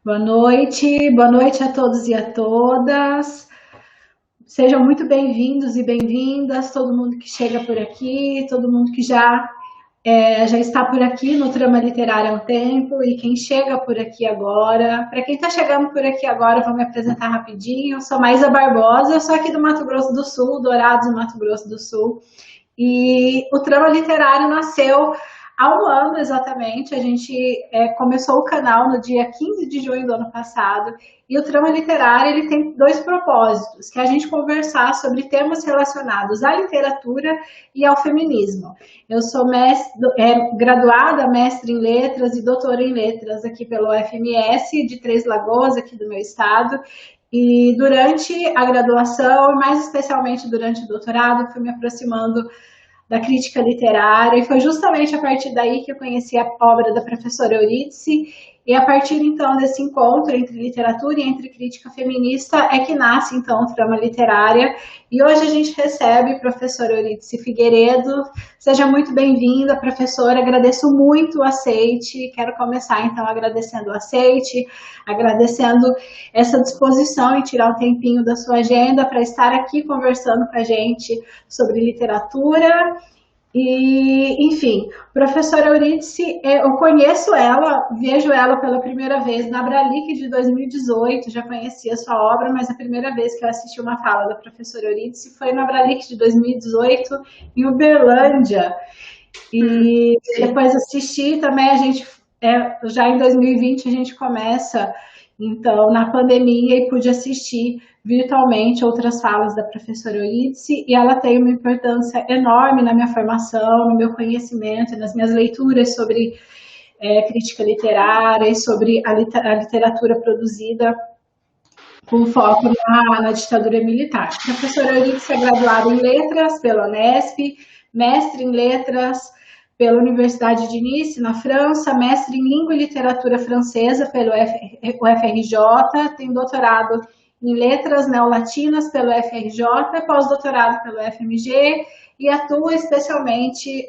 Boa noite a todos e a todas. Sejam muito bem-vindos e bem-vindas, todo mundo que chega por aqui, todo mundo que já está por aqui no Trama Literária há um tempo e quem chega por aqui agora. Para quem está chegando por aqui agora, vou me apresentar rapidinho. Eu sou Maísa Barbosa, eu sou aqui do Mato Grosso do Sul, Dourados, no Mato Grosso do Sul. E o Trama Literário nasceu há um ano exatamente. A gente começou o canal no dia 15 de junho do ano passado. E o Trama Literário ele tem dois propósitos, que é a gente conversar sobre temas relacionados à literatura e ao feminismo. Eu sou graduada, mestre em letras e doutora em letras aqui pelo UFMS de Três Lagoas, aqui do meu estado. E durante a graduação, e mais especialmente durante o doutorado, fui me aproximando da crítica literária, e foi justamente a partir daí que eu conheci a obra da professora Eurídice, e a partir então desse encontro entre literatura e entre crítica feminista é que nasce então o Trama Literária, e hoje a gente recebe a professora Eurídice Figueiredo. Seja muito bem-vinda, professora, agradeço muito o aceite, quero começar então agradecendo o aceite, agradecendo essa disposição em tirar um tempinho da sua agenda para estar aqui conversando com a gente sobre literatura. E, enfim, professora Eurídice, eu conheço ela, vejo ela pela primeira vez na Abralic de 2018, já conhecia sua obra, mas a primeira vez que eu assisti uma fala da professora Eurídice foi na Abralic de 2018, em Uberlândia. E depois assisti também, já em 2020 a gente começa, então, na pandemia, e pude assistir virtualmente outras falas da professora Eurídice, e ela tem uma importância enorme na minha formação, no meu conhecimento, nas minhas leituras sobre crítica literária e sobre a literatura produzida com foco na ditadura militar. A professora Eurídice é graduada em letras pela Unesp, mestre em letras pela Universidade de Nice, na França, mestre em língua e literatura francesa pelo UFRJ, tem doutorado em letras neolatinas pelo UFRJ, pós-doutorado pelo UFMG, e atua especialmente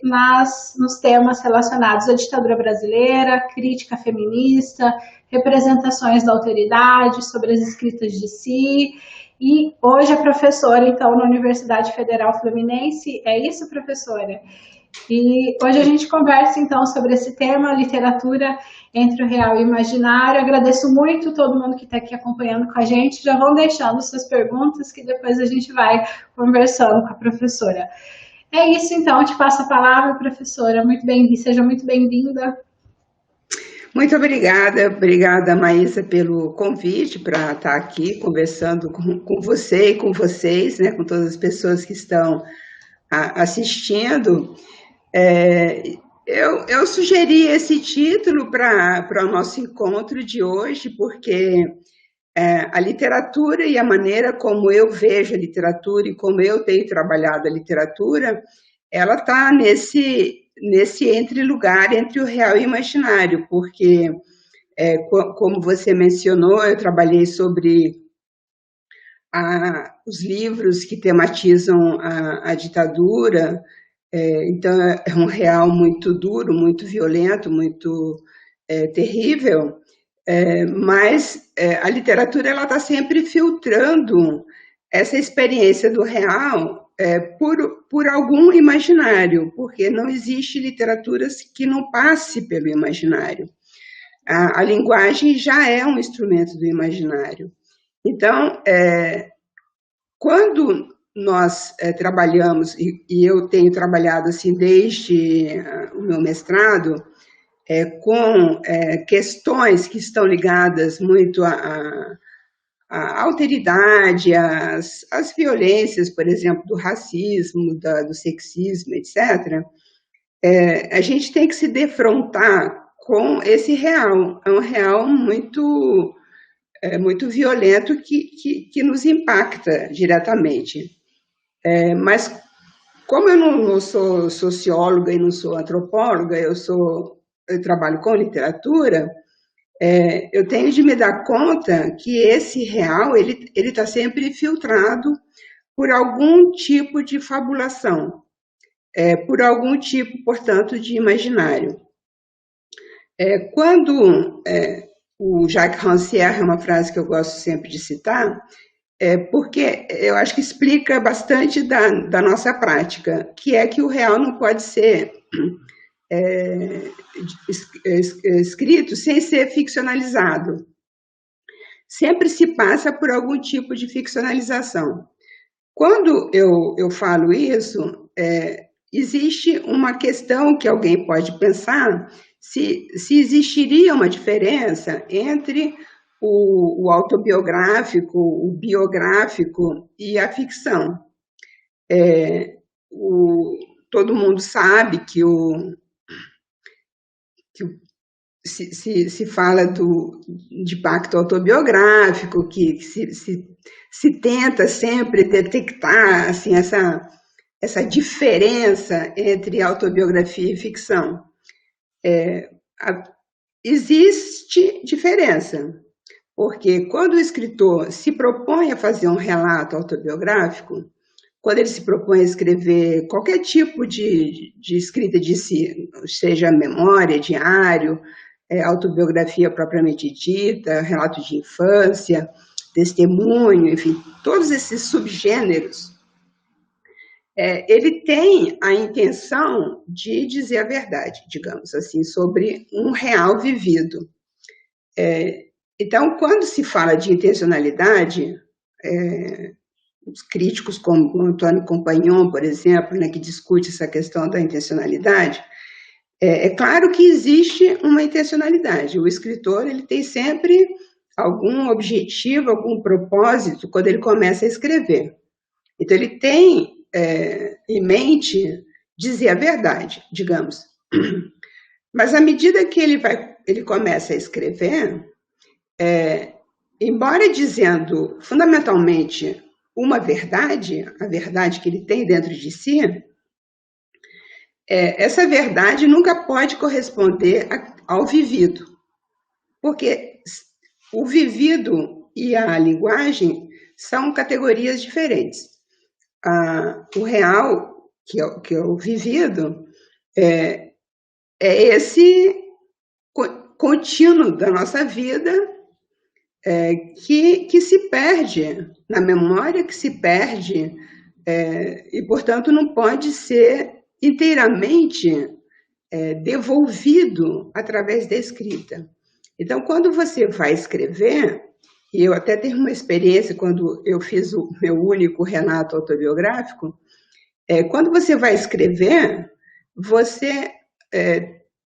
nos temas relacionados à ditadura brasileira, crítica feminista, representações da autoridade, sobre as escritas de si, e hoje é professora, então, na Universidade Federal Fluminense. É isso, professora? E hoje a gente conversa, então, sobre esse tema, literatura entre o real e o imaginário. Agradeço muito todo mundo que está aqui acompanhando com a gente. Já vão deixando suas perguntas, que depois a gente vai conversando com a professora. É isso, então, eu te passo a palavra, professora. Seja muito bem-vinda. Muito obrigada, Maísa, pelo convite para estar aqui conversando com você e com vocês, né, com todas as pessoas que estão assistindo. Eu sugeri esse título para o nosso encontro de hoje, porque a literatura e a maneira como eu vejo a literatura e como eu tenho trabalhado a literatura, ela está nesse entre-lugar entre o real e o imaginário, porque, como você mencionou, eu trabalhei sobre os livros que tematizam a ditadura, então é um real muito duro, muito violento, muito terrível, mas a literatura ela está sempre filtrando essa experiência do real por algum imaginário, porque não existe literatura que não passe pelo imaginário. A linguagem já é um instrumento do imaginário. Então, quando nós trabalhamos, e eu tenho trabalhado assim desde o meu mestrado, com questões que estão ligadas muito à alteridade, às violências, por exemplo, do racismo, do sexismo, etc., a gente tem que se defrontar com esse real. É um real muito violento que nos impacta diretamente. Mas, como eu não sou socióloga e não sou antropóloga, eu trabalho com literatura, eu tenho de me dar conta que esse real ele está sempre filtrado por algum tipo de fabulação, por algum tipo, portanto, de imaginário. Quando o Jacques Rancière é uma frase que eu gosto sempre de citar, porque eu acho que explica bastante da nossa prática, que é que o real não pode ser escrito sem ser ficcionalizado. Sempre se passa por algum tipo de ficcionalização. Quando eu falo isso, existe uma questão que alguém pode pensar se existiria uma diferença entre o autobiográfico, o biográfico e a ficção. Todo mundo sabe que se fala de pacto autobiográfico, que se tenta sempre detectar assim, essa diferença entre autobiografia e ficção. Existe diferença, porque quando o escritor se propõe a fazer um relato autobiográfico, quando ele se propõe a escrever qualquer tipo de escrita de si, seja memória, diário, autobiografia propriamente dita, relato de infância, testemunho, enfim, todos esses subgêneros, ele tem a intenção de dizer a verdade, digamos assim, sobre um real vivido. Então, quando se fala de intencionalidade, os críticos como o Antônio Compagnon, por exemplo, né, que discute essa questão da intencionalidade, é claro que existe uma intencionalidade. O escritor ele tem sempre algum objetivo, algum propósito quando ele começa a escrever. Então, ele tem em mente dizer a verdade, digamos. Mas, à medida que ele começa a escrever, embora dizendo fundamentalmente uma verdade, a verdade que ele tem dentro de si, essa verdade nunca pode corresponder ao vivido, porque o vivido e a linguagem são categorias diferentes. O real, que é o vivido, é esse contínuo da nossa vida que se perde na memória, que se perde e, portanto, não pode ser inteiramente devolvido através da escrita. Então, quando você vai escrever, e eu até tenho uma experiência quando eu fiz o meu único relato autobiográfico, quando você vai escrever, você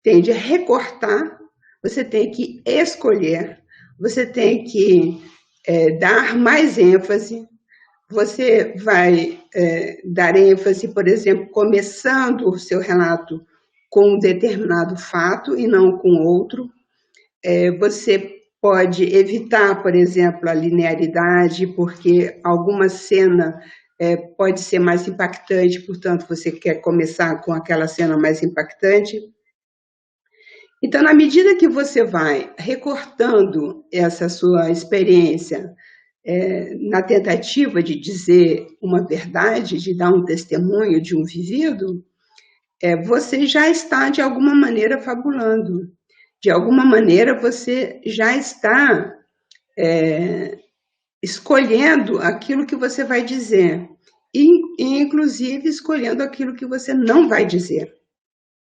tem de recortar, você tem que escolher, você tem que dar mais ênfase, você vai dar ênfase, por exemplo, começando o seu relato com um determinado fato e não com outro. Você pode evitar, por exemplo, a linearidade, porque alguma cena pode ser mais impactante, portanto, você quer começar com aquela cena mais impactante. Então, na medida que você vai recortando essa sua experiência na tentativa de dizer uma verdade, de dar um testemunho de um vivido, você já está, de alguma maneira, fabulando. De alguma maneira, você já está escolhendo aquilo que você vai dizer, e, inclusive, escolhendo aquilo que você não vai dizer,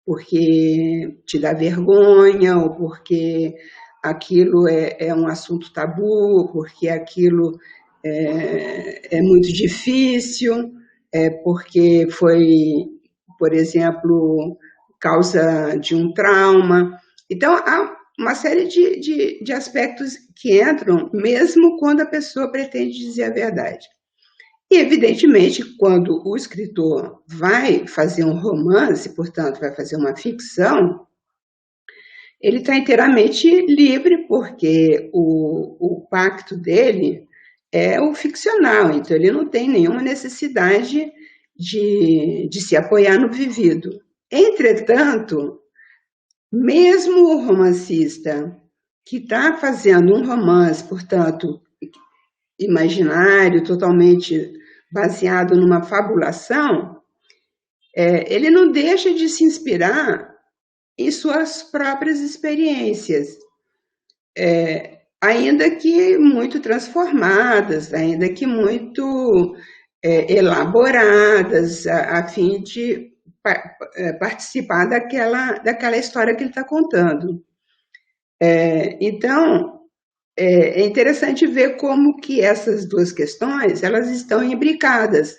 porque te dá vergonha, ou porque aquilo é um assunto tabu, porque aquilo é muito difícil, porque foi, por exemplo, causa de um trauma. Então, há uma série de aspectos que entram, mesmo quando a pessoa pretende dizer a verdade. E, evidentemente, quando o escritor vai fazer um romance, portanto, vai fazer uma ficção, ele está inteiramente livre, porque o pacto dele é o ficcional, então ele não tem nenhuma necessidade de se apoiar no vivido. Entretanto, mesmo o romancista que está fazendo um romance, portanto, imaginário, totalmente baseado numa fabulação, ele não deixa de se inspirar em suas próprias experiências. ainda que muito transformadas, ainda que muito elaboradas, a fim de participar daquela história que ele está contando. Então, é interessante ver como que essas duas questões elas estão imbricadas,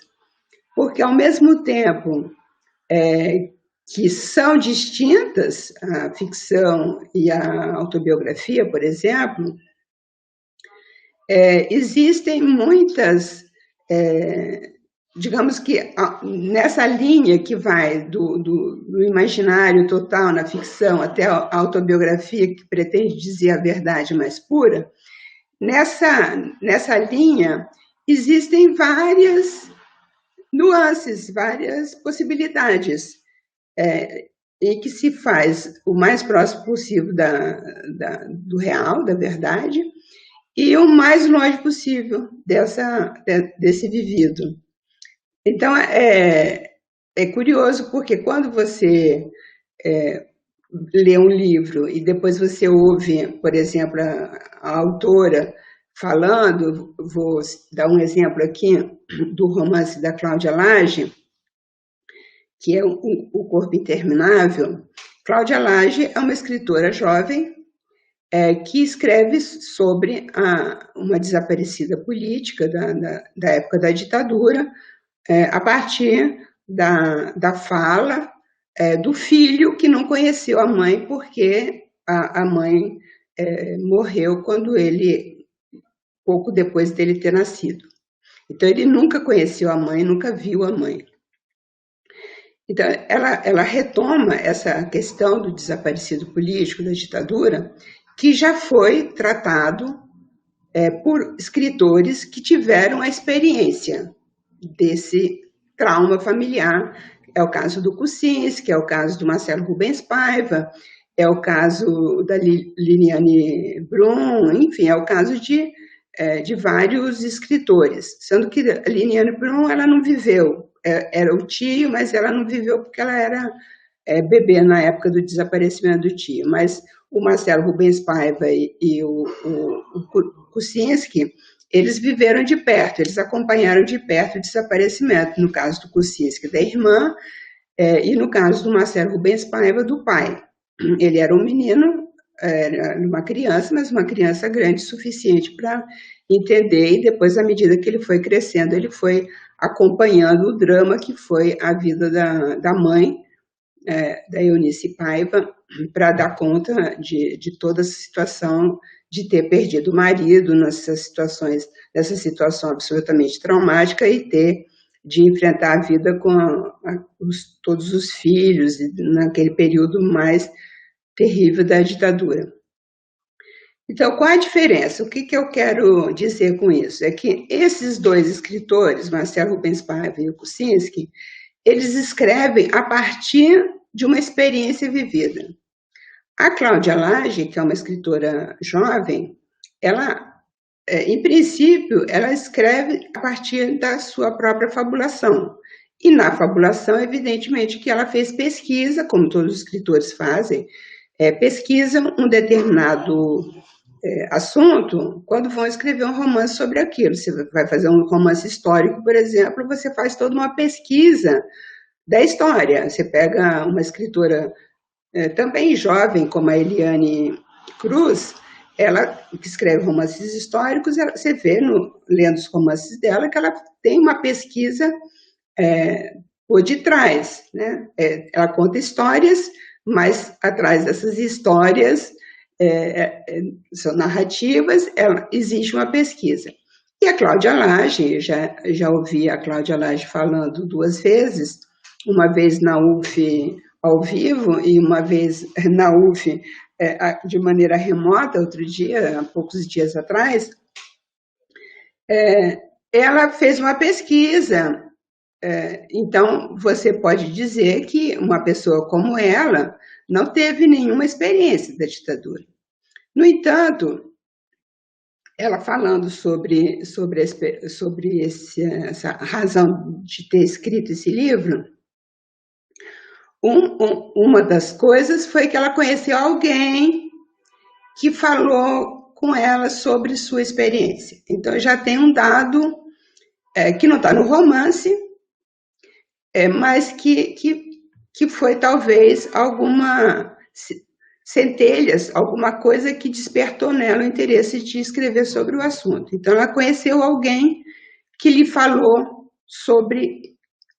porque ao mesmo tempo que são distintas, a ficção e a autobiografia, por exemplo, existem muitas, digamos que nessa linha que vai do imaginário total na ficção até a autobiografia, que pretende dizer a verdade mais pura, nessa linha existem várias nuances, várias possibilidades, e que se faz o mais próximo possível do real, da verdade, e o mais longe possível desse vivido. Então, é curioso, porque quando você lê um livro e depois você ouve, por exemplo, a autora falando, vou dar um exemplo aqui do romance da Cláudia Lage, que é O Corpo Interminável. Cláudia Lage é uma escritora jovem que escreve sobre uma desaparecida política da época da ditadura, a partir da fala do filho que não conheceu a mãe, porque a mãe morreu pouco depois dele ter nascido. Então, ele nunca conheceu a mãe, nunca viu a mãe. Então, ela retoma essa questão do desaparecido político, da ditadura, que já foi tratado por escritores que tiveram a experiência desse trauma familiar. É o caso do Kucinski, é o caso do Marcelo Rubens Paiva, é o caso da Liliane Brum, enfim, é o caso de vários escritores, sendo que a Liliane Brum ela não viveu, era o tio, mas ela não viveu porque ela era bebê na época do desaparecimento do tio, mas o Marcelo Rubens Paiva e o Kucinski, eles viveram de perto, eles acompanharam de perto o desaparecimento, no caso do Kucinski, da irmã, e no caso do Marcelo Rubens Paiva, do pai. Ele era um menino, era uma criança, mas uma criança grande o suficiente para entender, e depois, à medida que ele foi crescendo, ele foi acompanhando o drama que foi a vida da mãe, da Eunice Paiva, para dar conta de toda essa situação de ter perdido o marido nessa situação absolutamente traumática e de enfrentar a vida com todos os filhos, naquele período mais terrível da ditadura. Então, qual a diferença? O que eu quero dizer com isso? É que esses dois escritores, Marcelo Rubens Paiva e o Kucinski, eles escrevem a partir de uma experiência vivida. A Cláudia Lage, que é uma escritora jovem, ela, em princípio, ela escreve a partir da sua própria fabulação. E na fabulação, evidentemente, que ela fez pesquisa, como todos os escritores fazem, pesquisam um determinado assunto quando vão escrever um romance sobre aquilo. Você vai fazer um romance histórico, por exemplo, você faz toda uma pesquisa da história. Você pega uma escritora também jovem, como a Eliane Cruz, ela que escreve romances históricos, você vê, lendo os romances dela, que ela tem uma pesquisa por detrás, né? Ela conta histórias, mas atrás dessas histórias são narrativas, existe uma pesquisa. E a Cláudia Lage, já ouvi a Cláudia Lage falando 2 vezes, uma vez na UF ao vivo e uma vez na UF de maneira remota, outro dia, há poucos dias atrás, ela fez uma pesquisa. Então, você pode dizer que uma pessoa como ela não teve nenhuma experiência da ditadura. No entanto, ela falando sobre essa razão de ter escrito esse livro, uma das coisas foi que ela conheceu alguém que falou com ela sobre sua experiência. Então, já tem um dado que não está no romance, mas que foi talvez alguma centelhas, alguma coisa que despertou nela o interesse de escrever sobre o assunto. Então, ela conheceu alguém que lhe falou sobre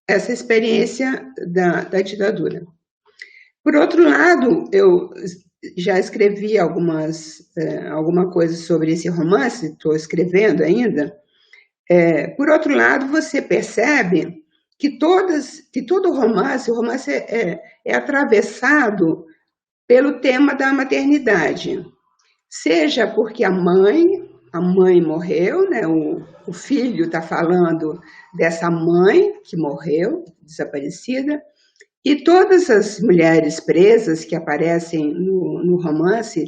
essa experiência da ditadura. Por outro lado, eu já escrevi alguma coisa sobre esse romance, estou escrevendo ainda. Por outro lado, você percebe que todo romance, o romance é atravessado pelo tema da maternidade, seja porque a mãe morreu, né? O filho está falando dessa mãe que morreu, desaparecida, e todas as mulheres presas que aparecem no romance,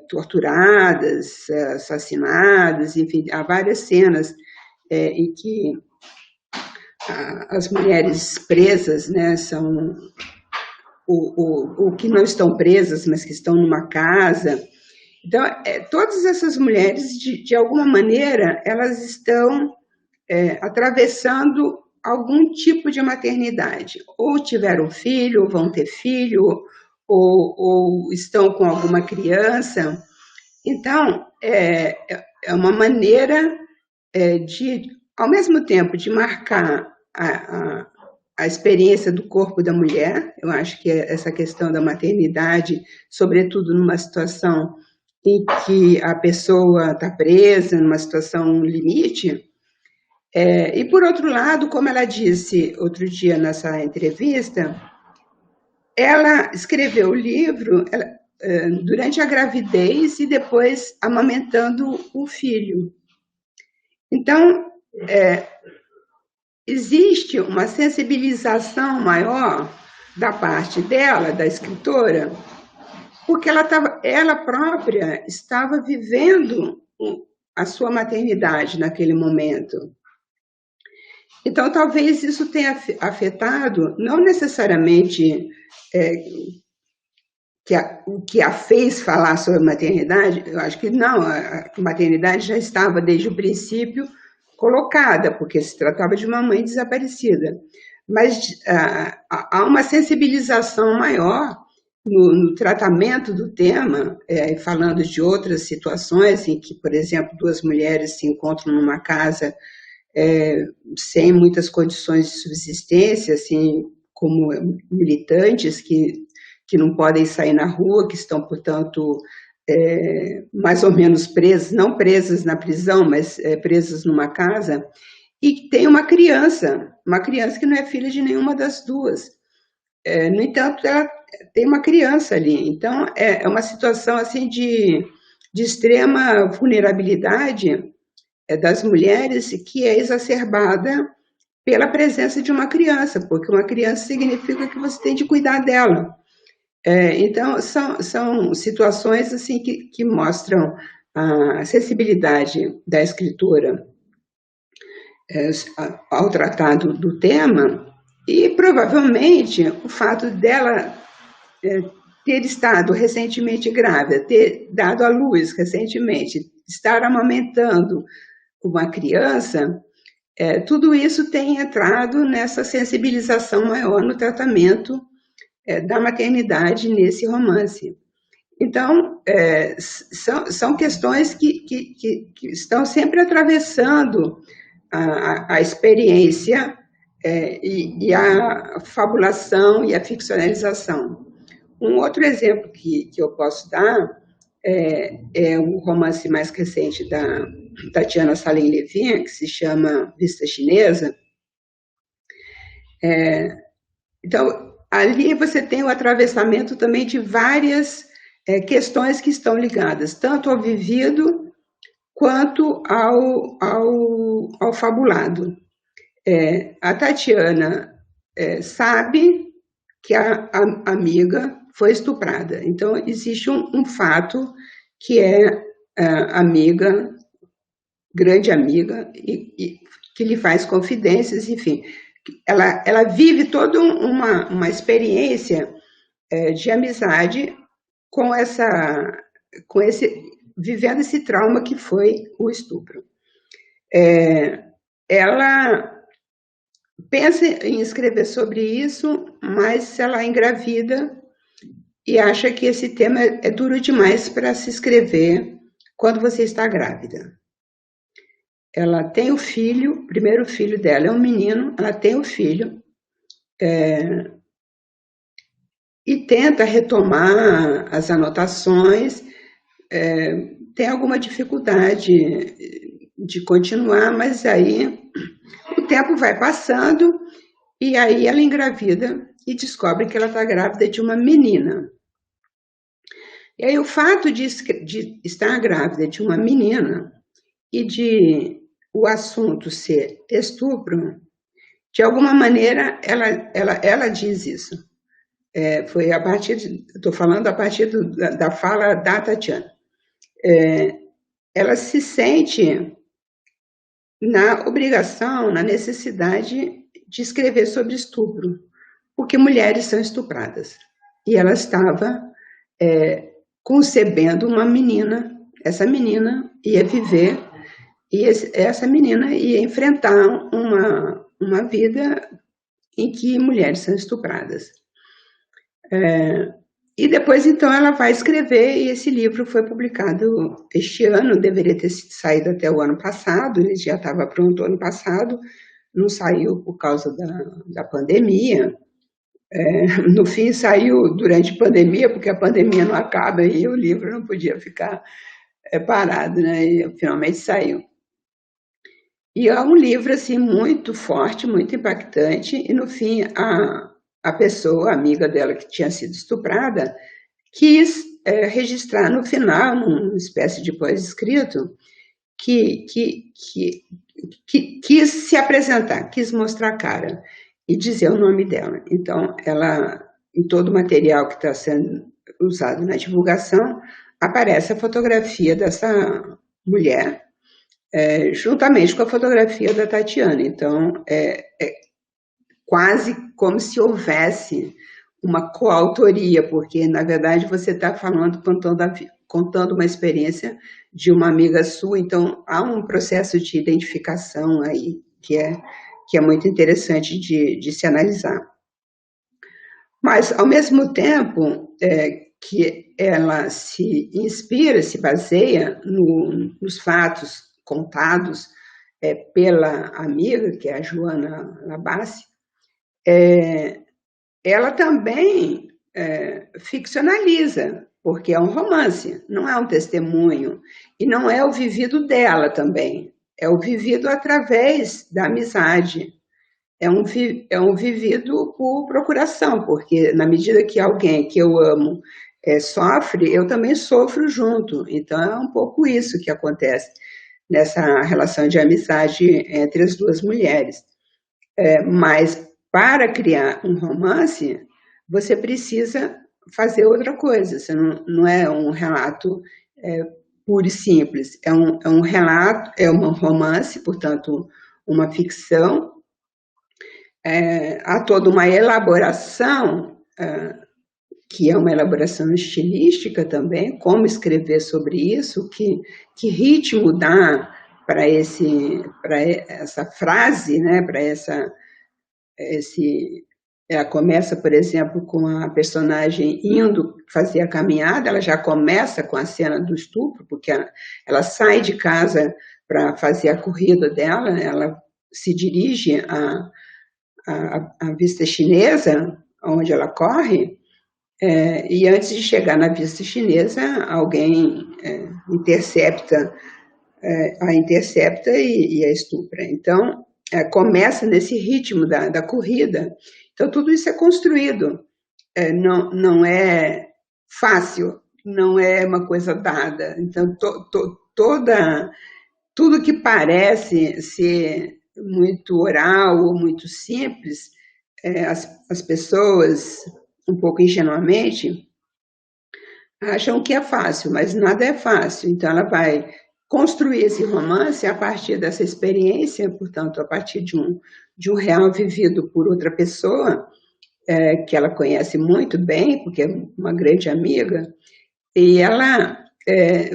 torturadas, assassinadas, enfim, há várias cenas em que as mulheres presas, né, são o que não estão presas, mas que estão numa casa. Então, todas essas mulheres, de alguma maneira, elas estão atravessando algum tipo de maternidade. Ou tiveram filho, ou vão ter filho, ou estão com alguma criança. Então, é uma maneira de, ao mesmo tempo, de marcar a experiência do corpo da mulher. Eu acho que essa questão da maternidade, sobretudo numa situação em que a pessoa está presa, numa situação limite. E, por outro lado, como ela disse outro dia nessa entrevista, ela escreveu o livro durante a gravidez e depois amamentando o filho. Então, existe uma sensibilização maior da parte dela, da escritora, porque ela própria estava vivendo a sua maternidade naquele momento. Então, talvez isso tenha afetado, não necessariamente o que a fez falar sobre maternidade. Eu acho que não, a maternidade já estava desde o princípio colocada, porque se tratava de uma mãe desaparecida. Mas há uma sensibilização maior no tratamento do tema, falando de outras situações em que, por exemplo, duas mulheres se encontram numa casa sem muitas condições de subsistência, assim, como militantes que não podem sair na rua, que estão, portanto, mais ou menos presas, não presas na prisão, mas presas numa casa, e tem uma criança que não é filha de nenhuma das duas. No entanto, ela tem uma criança ali. Então, é uma situação assim de extrema vulnerabilidade das mulheres, que é exacerbada pela presença de uma criança, porque uma criança significa que você tem de cuidar dela. Então, são situações assim que mostram a sensibilidade da escritora ao tratar do tema, e provavelmente o fato dela ter estado recentemente grávida, ter dado à luz recentemente, estar amamentando uma criança, tudo isso tem entrado nessa sensibilização maior no tratamento da maternidade nesse romance. Então, são questões que estão sempre atravessando a experiência e a fabulação e a ficcionalização. Um outro exemplo que eu posso dar é um romance mais recente da Tatiana Salim Levin, que se chama Vista Chinesa. Então, ali você tem o atravessamento também de várias questões que estão ligadas, tanto ao vivido quanto ao fabulado. A Tatiana sabe que a amiga foi estuprada. Então, existe um fato que amiga, grande amiga, e que lhe faz confidências, enfim. Ela vive toda uma experiência de amizade com essa vivendo esse trauma que foi o estupro. Ela pensa em escrever sobre isso, mas ela engravida e acha que esse tema é duro demais para se escrever quando você está grávida. Ela tem o filho, o primeiro filho dela é um menino, ela tem o filho, e tenta retomar as anotações, tem alguma dificuldade de continuar, mas aí o tempo vai passando e aí ela engravida e descobre que ela está grávida de uma menina. E aí o fato de estar grávida de uma menina e de o assunto ser estupro, de alguma maneira ela diz isso. Foi a partir, estou falando a partir da fala da Tatiana. Ela se sente na obrigação, na necessidade de escrever sobre estupro, porque mulheres são estupradas. E ela estava concebendo uma menina, essa menina ia viver, e essa menina ia enfrentar uma vida em que mulheres são estupradas. E depois, então, ela vai escrever, e esse livro foi publicado este ano, deveria ter saído até o ano passado, ele já estava pronto ano passado, não saiu por causa da pandemia. No fim, saiu durante a pandemia, porque a pandemia não acaba e o livro não podia ficar parado, né? E finalmente saiu. E é um livro assim, muito forte, muito impactante, e no fim, a pessoa, a amiga dela que tinha sido estuprada, quis registrar no final, numa espécie de pós-escrito, que quis se apresentar, quis mostrar a cara e dizer o nome dela. Então, ela, em todo o material que está sendo usado na divulgação, aparece a fotografia dessa mulher, juntamente com a fotografia da Tatiana. Então, é quase como se houvesse uma coautoria, porque, na verdade, você está falando, contando uma experiência de uma amiga sua, então há um processo de identificação aí que é muito interessante de se analisar. Mas, ao mesmo tempo que ela se inspira, se baseia nos fatos contados pela amiga, que é a Joana Labassi, ela também ficcionaliza, porque é um romance, não é um testemunho, e não é o vivido dela também, é o vivido através da amizade, é um vivido por procuração, porque na medida que alguém que eu amo sofre, eu também sofro junto, então é um pouco isso que acontece nessa relação de amizade entre as duas mulheres. Mas para criar um romance, você precisa fazer outra coisa, você não é um relato puro e simples, é um relato, é um romance, portanto, uma ficção, há toda uma elaboração, que é uma elaboração estilística também, como escrever sobre isso, que ritmo dar para essa frase, né, para ela começa, por exemplo, com a personagem indo fazer a caminhada, ela já começa com a cena do estupro, porque ela sai de casa para fazer a corrida dela, ela se dirige à vista chinesa, onde ela corre, e antes de chegar na vista chinesa, alguém intercepta e a estupra. Então, começa nesse ritmo da corrida. Então, tudo isso é construído. Não é fácil, não é uma coisa dada. Então, tudo que parece ser muito oral ou muito simples, as pessoas, um pouco ingenuamente, acham que é fácil, mas nada é fácil. Então, ela vai construir esse romance a partir dessa experiência, portanto, a partir de um real vivido por outra pessoa, que ela conhece muito bem, porque é uma grande amiga, e ela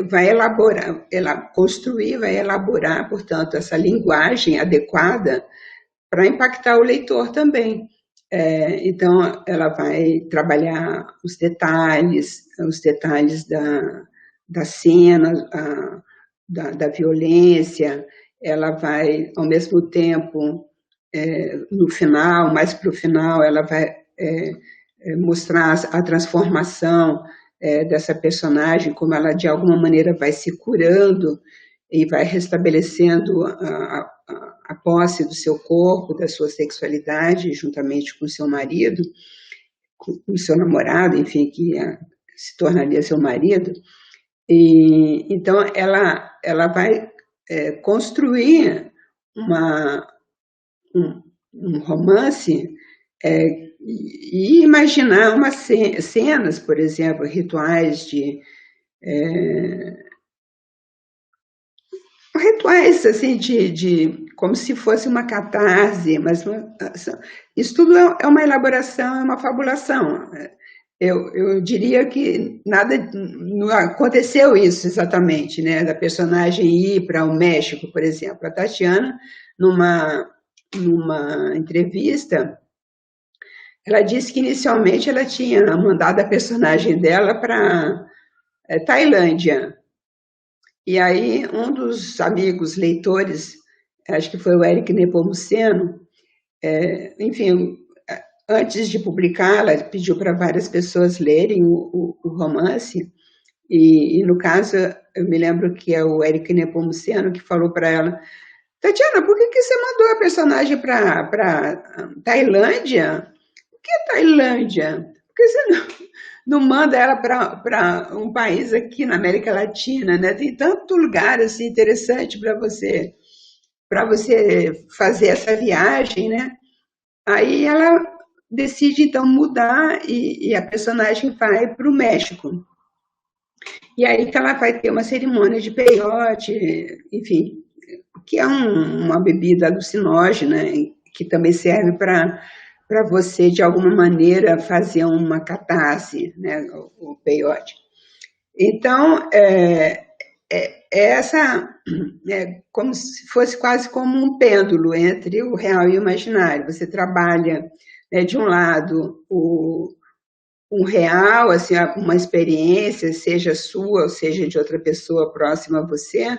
vai elaborar, construir, vai elaborar, portanto, essa linguagem adequada para impactar o leitor também. Então, ela vai trabalhar os detalhes da cena, da violência, ela vai, ao mesmo tempo, no final, mais para o final, ela vai mostrar a transformação dessa personagem, como ela de alguma maneira vai se curando e vai restabelecendo a posse do seu corpo, da sua sexualidade, juntamente com o seu marido, com o seu namorado, enfim, que se tornaria seu marido. E então ela vai construir um romance e imaginar umas cenas, por exemplo, rituais rituais assim como se fosse uma catarse, mas isso tudo é uma elaboração, é uma fabulação. Eu diria que nada não aconteceu isso exatamente, né? Da personagem ir para o México, por exemplo. A Tatiana, numa entrevista, ela disse que inicialmente ela tinha mandado a personagem dela para Tailândia. E aí um dos amigos leitores, acho que foi o Eric Nepomuceno, enfim, antes de publicar, ela pediu para várias pessoas lerem o romance, e no caso, eu me lembro que é o Eric Nepomuceno que falou para ela: Tatiana, por que você mandou a personagem para Tailândia? Por que Tailândia? Por que você não manda ela para um país aqui na América Latina, né? Tem tanto lugar assim, interessante para você fazer essa viagem, né? Aí ela decide então mudar e a personagem vai para o México. E aí que ela vai ter uma cerimônia de peyote, enfim, que é uma bebida alucinógena, que também serve para você, de alguma maneira, fazer uma catarse, né, o peyote. Então, essa como se fosse quase como um pêndulo entre o real e o imaginário. Você trabalha, né, de um lado, um real, assim, uma experiência, seja sua ou seja de outra pessoa próxima a você,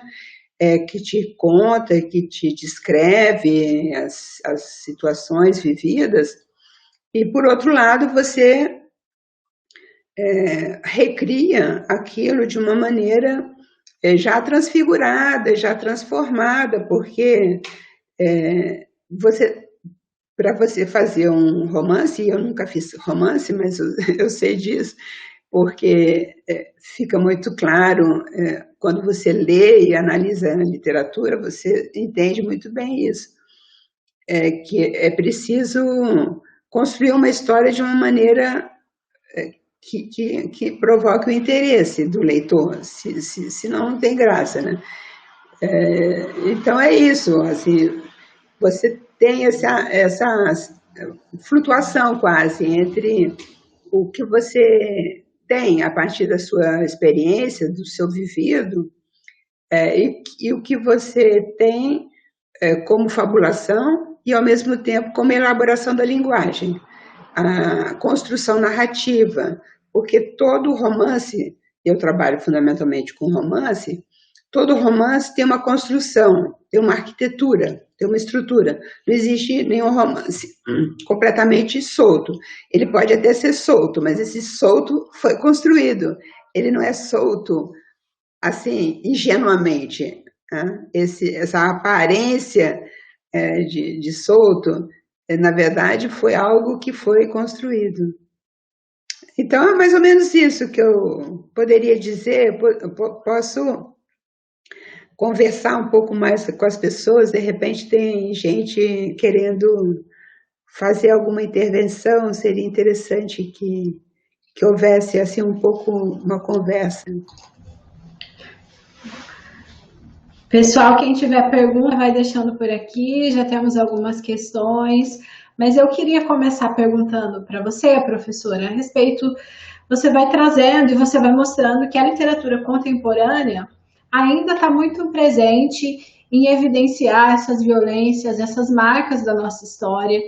que te conta, que te descreve as situações vividas, e, por outro lado, você recria aquilo de uma maneira já transfigurada, já transformada, porque para você fazer um romance, e eu nunca fiz romance, mas eu sei disso, porque fica muito claro, quando você lê e analisa a literatura, você entende muito bem isso, que é preciso construir uma história de uma maneira que provoque o interesse do leitor, senão não tem graça, né? Então é isso, assim, você tem essa flutuação quase entre o que você tem a partir da sua experiência, do seu vivido, e o que você tem como fabulação e, ao mesmo tempo, como elaboração da linguagem, a construção narrativa, porque todo romance, eu trabalho fundamentalmente com romance, todo romance tem uma construção, tem uma arquitetura, tem uma estrutura. Não existe nenhum romance completamente solto. Ele pode até ser solto, mas esse solto foi construído. Ele não é solto assim, ingenuamente. Né? Essa aparência de solto, na verdade, foi algo que foi construído. Então, é mais ou menos isso que eu poderia dizer. Eu posso conversar um pouco mais com as pessoas, de repente tem gente querendo fazer alguma intervenção, seria interessante que houvesse assim um pouco uma conversa. Pessoal, quem tiver pergunta, vai deixando por aqui, já temos algumas questões, mas eu queria começar perguntando para você, professora, a respeito você vai trazendo e você vai mostrando que a literatura contemporânea ainda está muito presente em evidenciar essas violências, essas marcas da nossa história.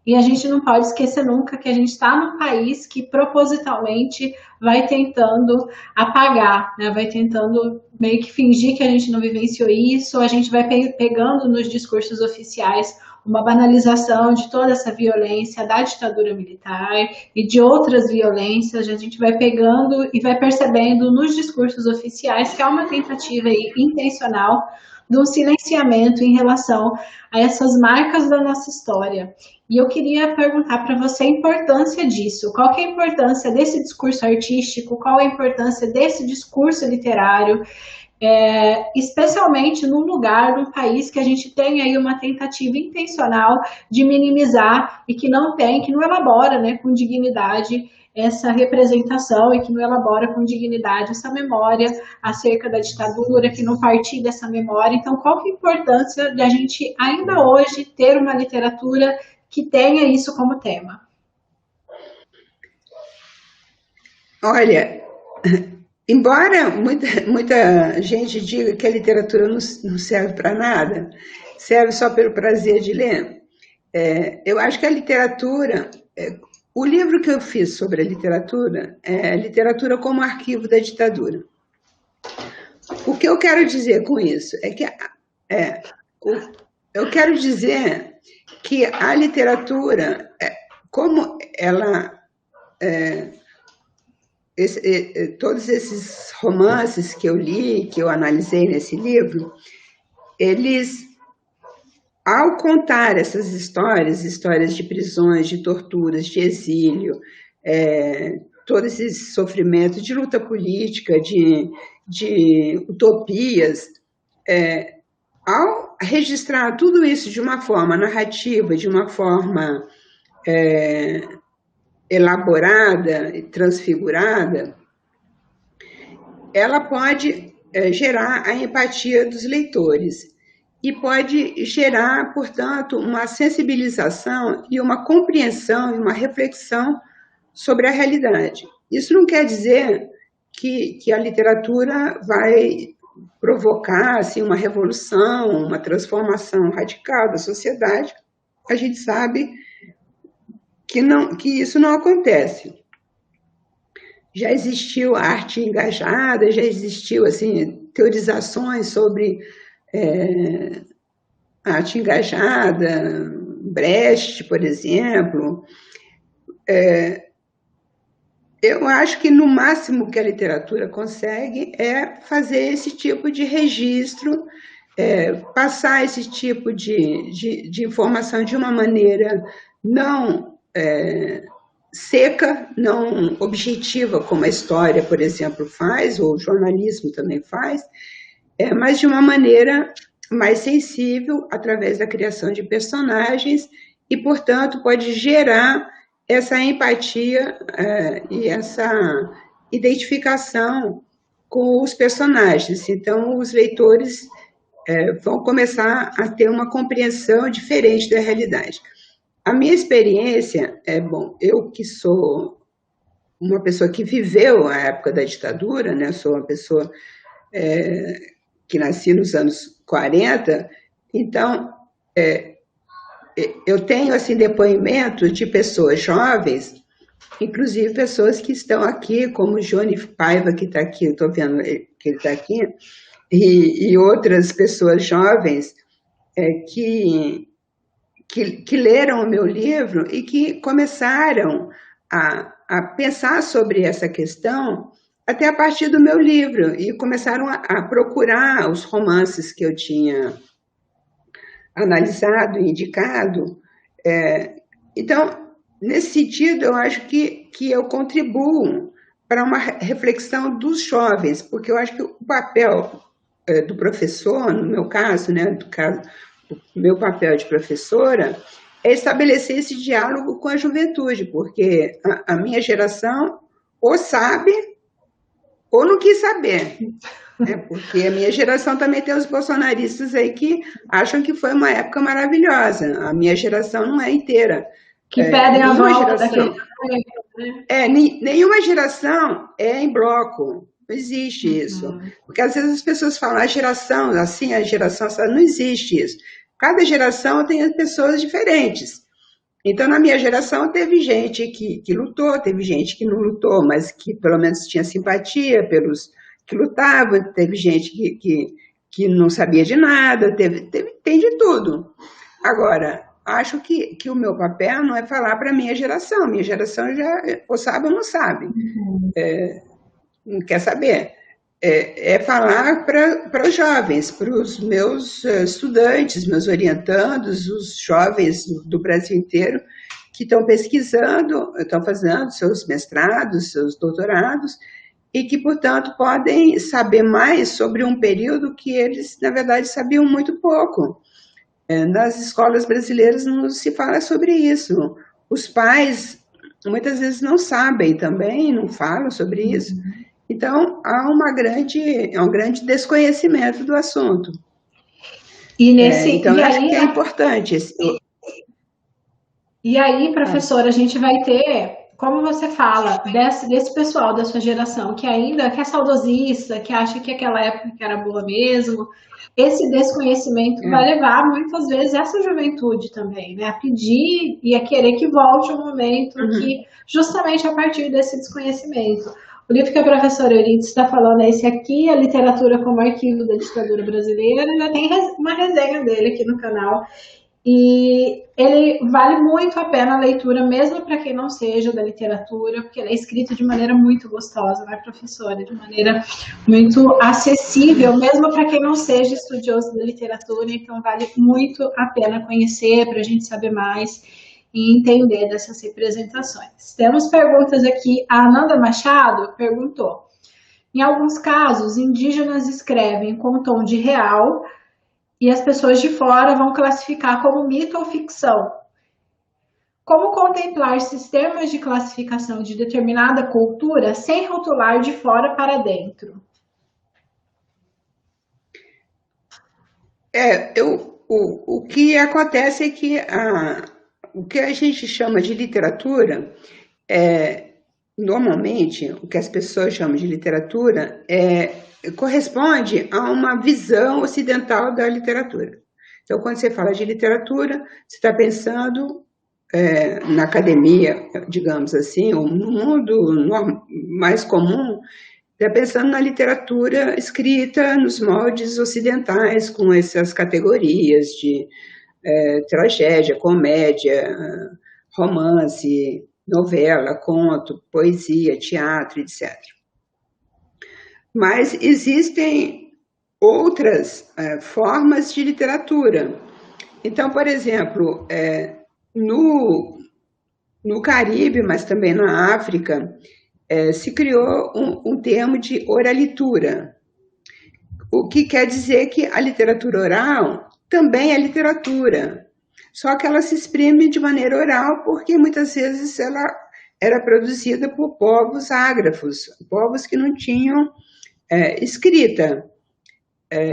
E a gente não pode esquecer nunca que a gente está num país que propositalmente vai tentando apagar, né? Vai tentando meio que fingir que a gente não vivenciou isso, a gente vai pegando nos discursos oficiais uma banalização de toda essa violência da ditadura militar e de outras violências, a gente vai pegando e vai percebendo nos discursos oficiais que há uma tentativa intencional de um silenciamento em relação a essas marcas da nossa história. E eu queria perguntar para você a importância disso. Qual que é a importância desse discurso artístico? Qual é a importância desse discurso literário? Especialmente num lugar, num país que a gente tem aí uma tentativa intencional de minimizar e que não elabora, né, com dignidade essa representação e que não elabora com dignidade essa memória acerca da ditadura, que não partilha essa memória. Então, qual que é a importância de a gente ainda hoje ter uma literatura que tenha isso como tema? Olha, embora muita gente diga que a literatura não serve para nada, serve só pelo prazer de ler, eu acho que a literatura, o livro que eu fiz sobre a literatura é Literatura como Arquivo da Ditadura. O que eu quero dizer com isso é que eu quero dizer que a literatura, como ela... todos esses romances que eu li, que eu analisei nesse livro, eles, ao contar essas histórias de prisões, de torturas, de exílio, todo esse sofrimento de luta política, de utopias, ao registrar tudo isso de uma forma narrativa, de uma forma elaborada e transfigurada, ela pode gerar a empatia dos leitores e pode gerar, portanto, uma sensibilização e uma compreensão e uma reflexão sobre a realidade. Isso não quer dizer que a literatura vai provocar assim, uma revolução, uma transformação radical da sociedade. A gente sabe que isso não acontece. Já existiu arte engajada, já existiu assim, teorizações sobre arte engajada, Brecht, por exemplo. Eu acho que no máximo que a literatura consegue é fazer esse tipo de registro, passar esse tipo de informação de uma maneira não seca, não objetiva, como a história, por exemplo, faz, ou o jornalismo também faz, mas de uma maneira mais sensível, através da criação de personagens, e, portanto, pode gerar essa empatia e essa identificação com os personagens. Então, os leitores vão começar a ter uma compreensão diferente da realidade. A minha experiência eu que sou uma pessoa que viveu a época da ditadura, né? Sou uma pessoa que nasci nos anos 40, então eu tenho assim, depoimentos de pessoas jovens, inclusive pessoas que estão aqui, como o Johnny Paiva, que está aqui, eu estou vendo que ele está aqui, e outras pessoas jovens que leram o meu livro e que começaram a pensar sobre essa questão até a partir do meu livro, e começaram a procurar os romances que eu tinha analisado e indicado. Então, nesse sentido, eu acho que eu contribuo para uma reflexão dos jovens, porque eu acho que o papel do professor, no meu caso, né, o meu papel de professora, é estabelecer esse diálogo com a juventude, porque a minha geração ou sabe ou não quis saber. Porque a minha geração também tem os bolsonaristas aí que acham que foi uma época maravilhosa. A minha geração não é inteira. Que pedem a volta daquele... Nenhuma geração é em bloco. Não existe isso. Porque às vezes as pessoas falam a geração, assim, a geração, não existe isso. Cada geração tem pessoas diferentes. Então, na minha geração, teve gente que lutou, teve gente que não lutou, mas que pelo menos tinha simpatia pelos que lutavam, teve gente que não sabia de nada, tem de tudo. Agora, acho que o meu papel não é falar para a minha geração já ou sabe ou não sabe, não quer saber. É falar para os jovens, para os meus estudantes, meus orientandos, os jovens do Brasil inteiro que estão pesquisando, estão fazendo seus mestrados, seus doutorados, e que, portanto, podem saber mais sobre um período que eles, na verdade, sabiam muito pouco. Nas escolas brasileiras não se fala sobre isso. Os pais, muitas vezes, não sabem também, não falam sobre isso. Então, há um grande desconhecimento do assunto. Então, eu acho que é importante. E aí, professora, a gente vai ter, como você fala, desse pessoal da sua geração que ainda é saudosista, que acha que aquela época era boa mesmo, esse desconhecimento vai levar muitas vezes essa juventude também, né, a pedir e a querer que volte um momento que, justamente a partir desse desconhecimento. O livro que a professora Euridice está falando é esse aqui, A Literatura como Arquivo da Ditadura Brasileira. Já tem uma resenha dele aqui no canal. E ele vale muito a pena a leitura, mesmo para quem não seja da literatura, porque ele é escrito de maneira muito gostosa, né, professora? De maneira muito acessível, mesmo para quem não seja estudioso da literatura. Então, vale muito a pena conhecer, para a gente saber mais e entender dessas representações. Temos perguntas aqui. A Ananda Machado perguntou: em alguns casos, indígenas escrevem com tom de real e as pessoas de fora vão classificar como mito ou ficção. Como contemplar sistemas de classificação de determinada cultura sem rotular de fora para dentro? O que acontece é que o que a gente chama de literatura, normalmente, o que as pessoas chamam de literatura corresponde a uma visão ocidental da literatura. Então, quando você fala de literatura, você está pensando na academia, digamos assim, ou no mundo mais comum, está pensando na literatura escrita nos moldes ocidentais, com essas categorias de tragédia, comédia, romance, novela, conto, poesia, teatro, etc. Mas existem outras formas de literatura. Então, por exemplo, no Caribe, mas também na África, se criou um termo de oralitura, o que quer dizer que a literatura oral também é literatura, só que ela se exprime de maneira oral porque muitas vezes ela era produzida por povos ágrafos, povos que não tinham escrita.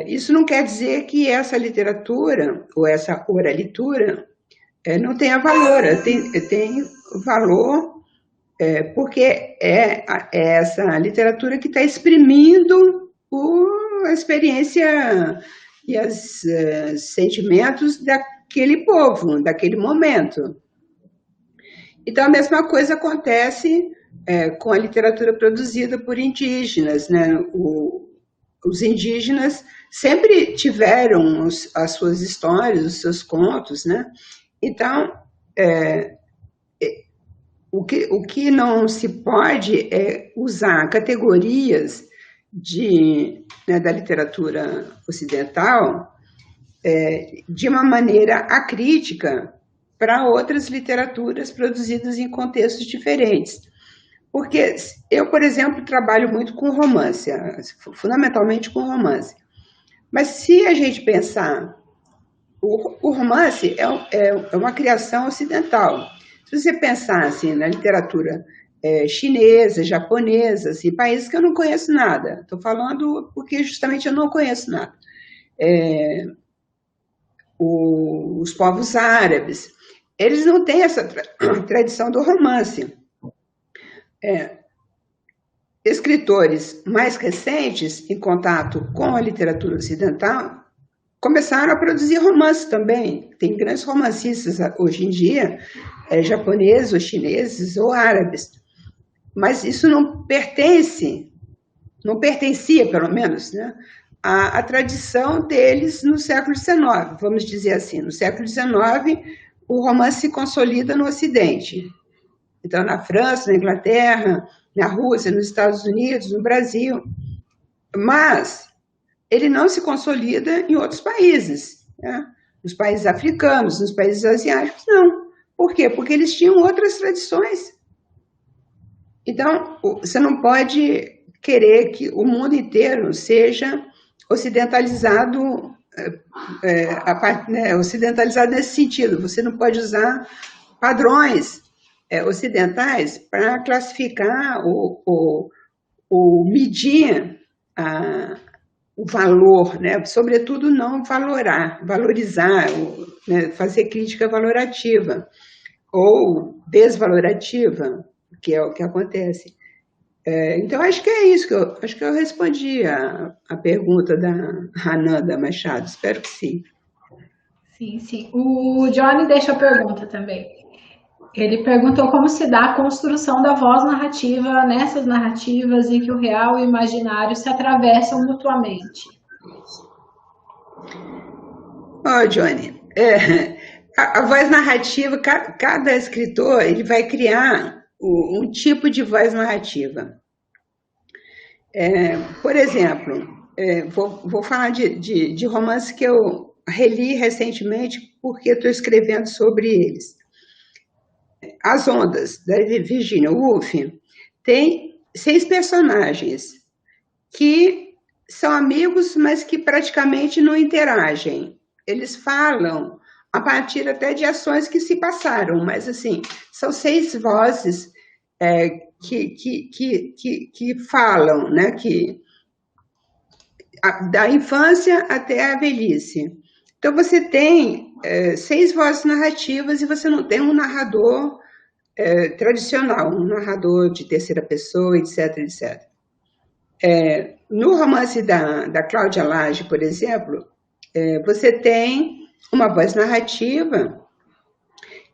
Isso não quer dizer que essa literatura ou essa oralitura não tenha valor, tem valor porque é essa literatura que está exprimindo a experiência e os sentimentos daquele povo, daquele momento. Então, a mesma coisa acontece com a literatura produzida por indígenas, né? Os indígenas sempre tiveram as suas histórias, os seus contos, né? Então, o que não se pode é usar categorias da literatura ocidental de uma maneira acrítica para outras literaturas produzidas em contextos diferentes. Porque eu, por exemplo, trabalho muito com romance, fundamentalmente com romance. Mas se a gente pensar, o romance é uma criação ocidental. Se você pensar assim, na literatura chinesa, japonesa, assim, países que eu não conheço nada, estou falando porque justamente eu não conheço nada. Os povos árabes, eles não têm essa tradição do romance. escritores mais recentes, em contato com a literatura ocidental, começaram a produzir romances também. Tem grandes romancistas hoje em dia, japoneses ou chineses ou árabes. Mas isso não pertencia, pelo menos, né, à tradição deles no século XIX, vamos dizer assim. No século XIX, o romance se consolida no Ocidente. Então, na França, na Inglaterra, na Rússia, nos Estados Unidos, no Brasil. Mas ele não se consolida em outros países, né? Nos países africanos, nos países asiáticos, não. Por quê? Porque eles tinham outras tradições. Então, você não pode querer que o mundo inteiro seja ocidentalizado, ocidentalizado nesse sentido. Você não pode usar padrões ocidentais para classificar ou medir o valor, né? Sobretudo não valorizar, né? Fazer crítica valorativa ou desvalorativa, que é o que acontece. Então, acho que é isso, acho que eu respondi a pergunta da Ananda Machado, espero que sim. Sim, sim. O Johnny deixa a pergunta também. Ele perguntou como se dá a construção da voz narrativa nessas narrativas em que o real e o imaginário se atravessam mutuamente. Johnny, a voz narrativa, cada escritor ele vai criar um tipo de voz narrativa. Por exemplo, vou falar de romances que eu reli recentemente porque estou escrevendo sobre eles. As Ondas, da Virginia Woolf, tem 6 personagens que são amigos, mas que praticamente não interagem. Eles falam a partir até de ações que se passaram, mas assim, são 6 vozes que falam, né, da infância até a velhice. Então, você tem 6 vozes narrativas e você não tem um narrador tradicional, um narrador de terceira pessoa, etc, etc. No romance da Cláudia Lage, por exemplo, você tem uma voz narrativa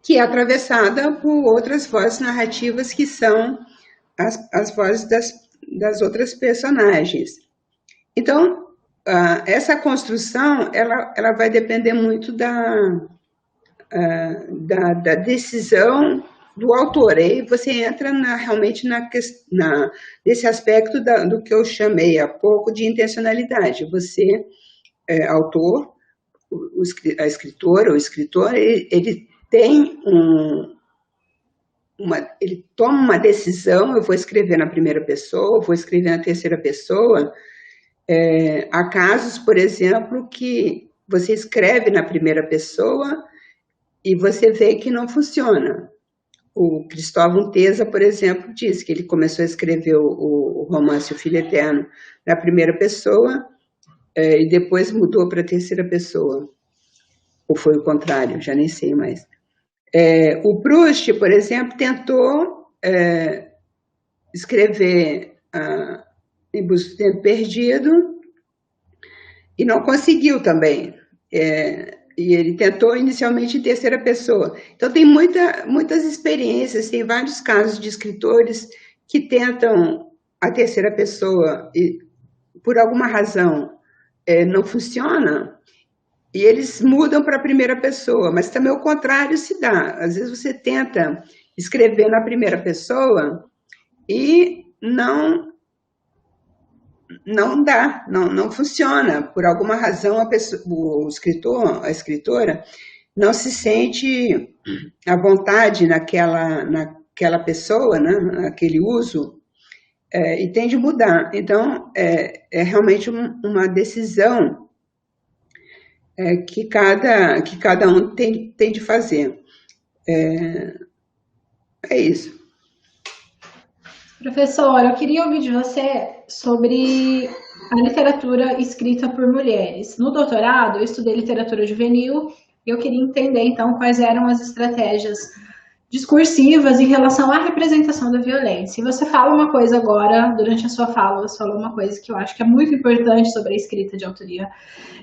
que é atravessada por outras vozes narrativas que são as vozes das outras personagens. Então, essa construção ela vai depender muito da decisão do autor. Aí você entra realmente nesse aspecto do que eu chamei há pouco de intencionalidade. Você, autor, a escritora, o escritor, ele tem ele toma uma decisão, eu vou escrever na primeira pessoa, vou escrever na terceira pessoa. Há casos, por exemplo, que você escreve na primeira pessoa e você vê que não funciona. O Cristóvão Teza, por exemplo, diz que ele começou a escrever o romance O Filho Eterno na primeira pessoa e depois mudou para a terceira pessoa. Ou foi o contrário, já nem sei mais. O Proust, por exemplo, tentou escrever Em Busca do Tempo Perdido e não conseguiu também. E ele tentou inicialmente em terceira pessoa. Então, tem muitas experiências, tem vários casos de escritores que tentam a terceira pessoa e, por alguma razão, não funciona, e eles mudam para a primeira pessoa, mas também o contrário se dá. Às vezes você tenta escrever na primeira pessoa e não dá, não funciona. Por alguma razão, o escritor, a escritora, não se sente à vontade naquela pessoa, né, naquele uso, e tem de mudar. Então, é realmente uma decisão que cada um tem de fazer. É isso. Professora, eu queria ouvir de você sobre a literatura escrita por mulheres. No doutorado, eu estudei literatura juvenil e eu queria entender, então, quais eram as estratégias discursivas em relação à representação da violência. E você fala uma coisa agora, durante a sua fala, você falou uma coisa que eu acho que é muito importante sobre a escrita de autoria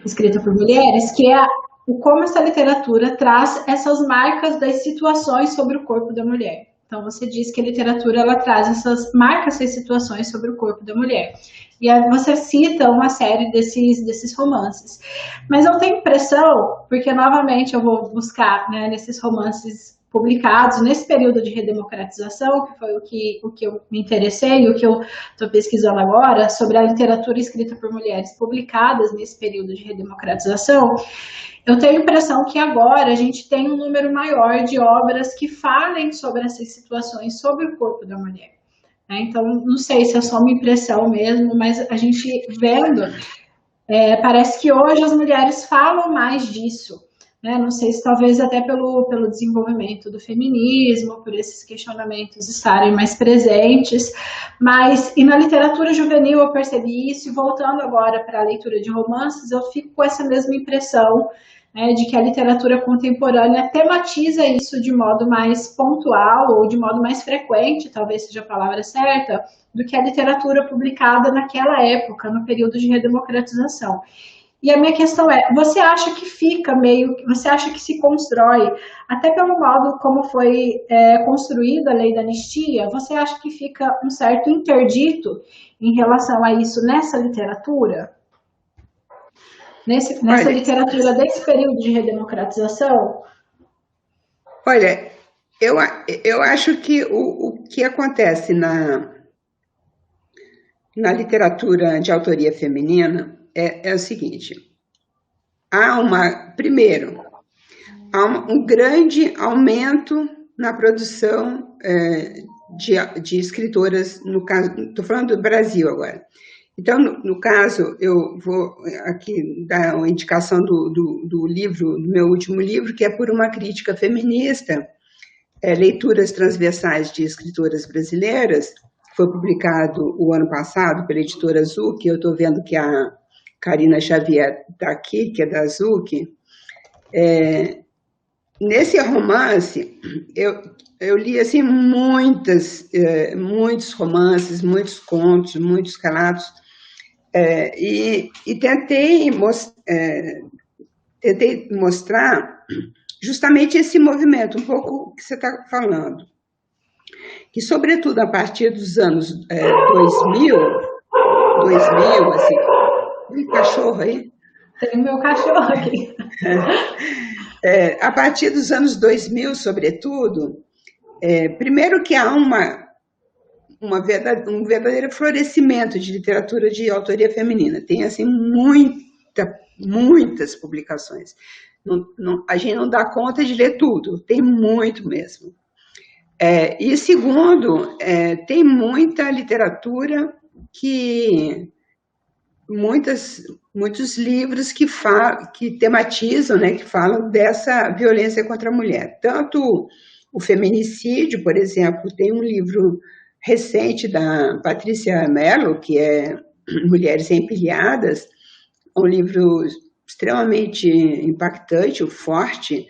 escrita por mulheres, que é o como essa literatura traz essas marcas das situações sobre o corpo da mulher. Então, você diz que a literatura ela traz essas situações sobre o corpo da mulher. E aí você cita uma série desses romances. Mas eu tenho impressão, porque novamente eu vou buscar, né, nesses romances publicados nesse período de redemocratização, que foi o que eu me interessei, e o que eu estou pesquisando agora, sobre a literatura escrita por mulheres publicadas nesse período de redemocratização, eu tenho a impressão que agora a gente tem um número maior de obras que falem sobre essas situações, sobre o corpo da mulher. Né? Então, não sei se é só uma impressão mesmo, mas a gente vendo, parece que hoje as mulheres falam mais disso. Né? Não sei se talvez até pelo desenvolvimento do feminismo, por esses questionamentos estarem mais presentes, e na literatura juvenil eu percebi isso, e voltando agora para a leitura de romances, eu fico com essa mesma impressão, né, de que a literatura contemporânea tematiza isso de modo mais pontual ou de modo mais frequente, talvez seja a palavra certa, do que a literatura publicada naquela época, no período de redemocratização. E a minha questão é, você acha que você acha que se constrói, até pelo modo como foi construída a lei da anistia, você acha que fica um certo interdito em relação a isso nessa literatura? Nessa literatura desse período de redemocratização? Olha, eu acho que o que acontece na literatura de autoria feminina é o seguinte: primeiro, há um grande aumento na produção de escritoras, no caso, estou falando do Brasil agora. Então, no caso, eu vou aqui dar uma indicação do livro, do meu último livro, que é Por uma Crítica Feminista, Leituras Transversais de Escritoras Brasileiras, foi publicado o ano passado pela editora Zuc. Eu estou vendo que a Karina Xavier está aqui, que é da Zuc. Nesse romance, eu li assim, muitos romances, muitos contos, muitos relatos, e tentei mostrar justamente esse movimento, um pouco que você está falando, que sobretudo a partir dos anos 2000, assim, tem um cachorro aí? Tem o meu cachorro aqui. A partir dos anos 2000, sobretudo, primeiro que há um verdadeiro florescimento de literatura de autoria feminina. Tem, assim, muitas publicações. A gente não dá conta de ler tudo, tem muito mesmo. E segundo, tem muita literatura muitos livros que tematizam, né, que falam dessa violência contra a mulher. Tanto o feminicídio, por exemplo, tem um livro recente da Patrícia Mello, que é Mulheres Empilhadas, um livro extremamente impactante, forte,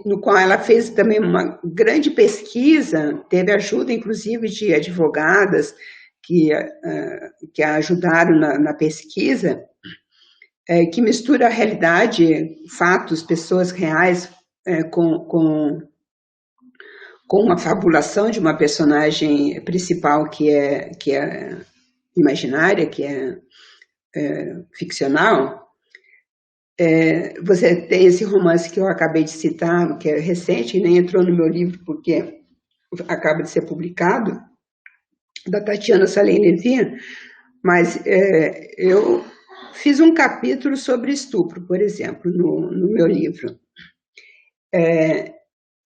no qual ela fez também uma grande pesquisa, teve ajuda, inclusive, de advogadas que a ajudaram na pesquisa, que mistura a realidade, fatos, pessoas reais, com uma fabulação de uma personagem principal que é imaginária, que é ficcional. Você tem esse romance que eu acabei de citar, que é recente, nem entrou no meu livro porque acaba de ser publicado, da Tatiana Salem-Levin, mas eu fiz um capítulo sobre estupro, por exemplo, no meu livro.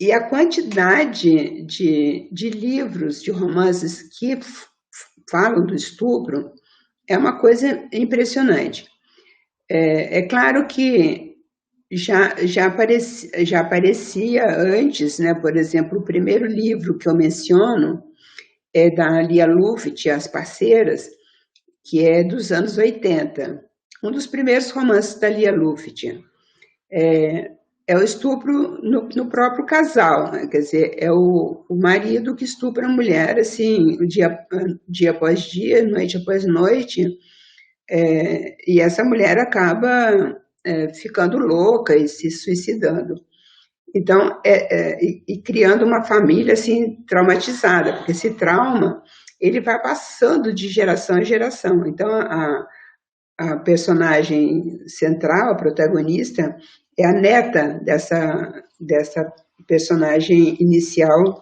E a quantidade de livros, de romances que falam do estupro é uma coisa impressionante. É claro que já aparecia antes, né? Por exemplo, o primeiro livro que eu menciono é da Lia Luft, As Parceiras, que é dos anos 80. Um dos primeiros romances da Lia Luft. é o estupro no próprio casal, né? Quer dizer, é o marido que estupra a mulher, assim, dia após dia, noite após noite, e essa mulher acaba ficando louca e se suicidando. Então, e criando uma família assim traumatizada, porque esse trauma ele vai passando de geração em geração. Então, a personagem central, a protagonista, é a neta dessa personagem inicial,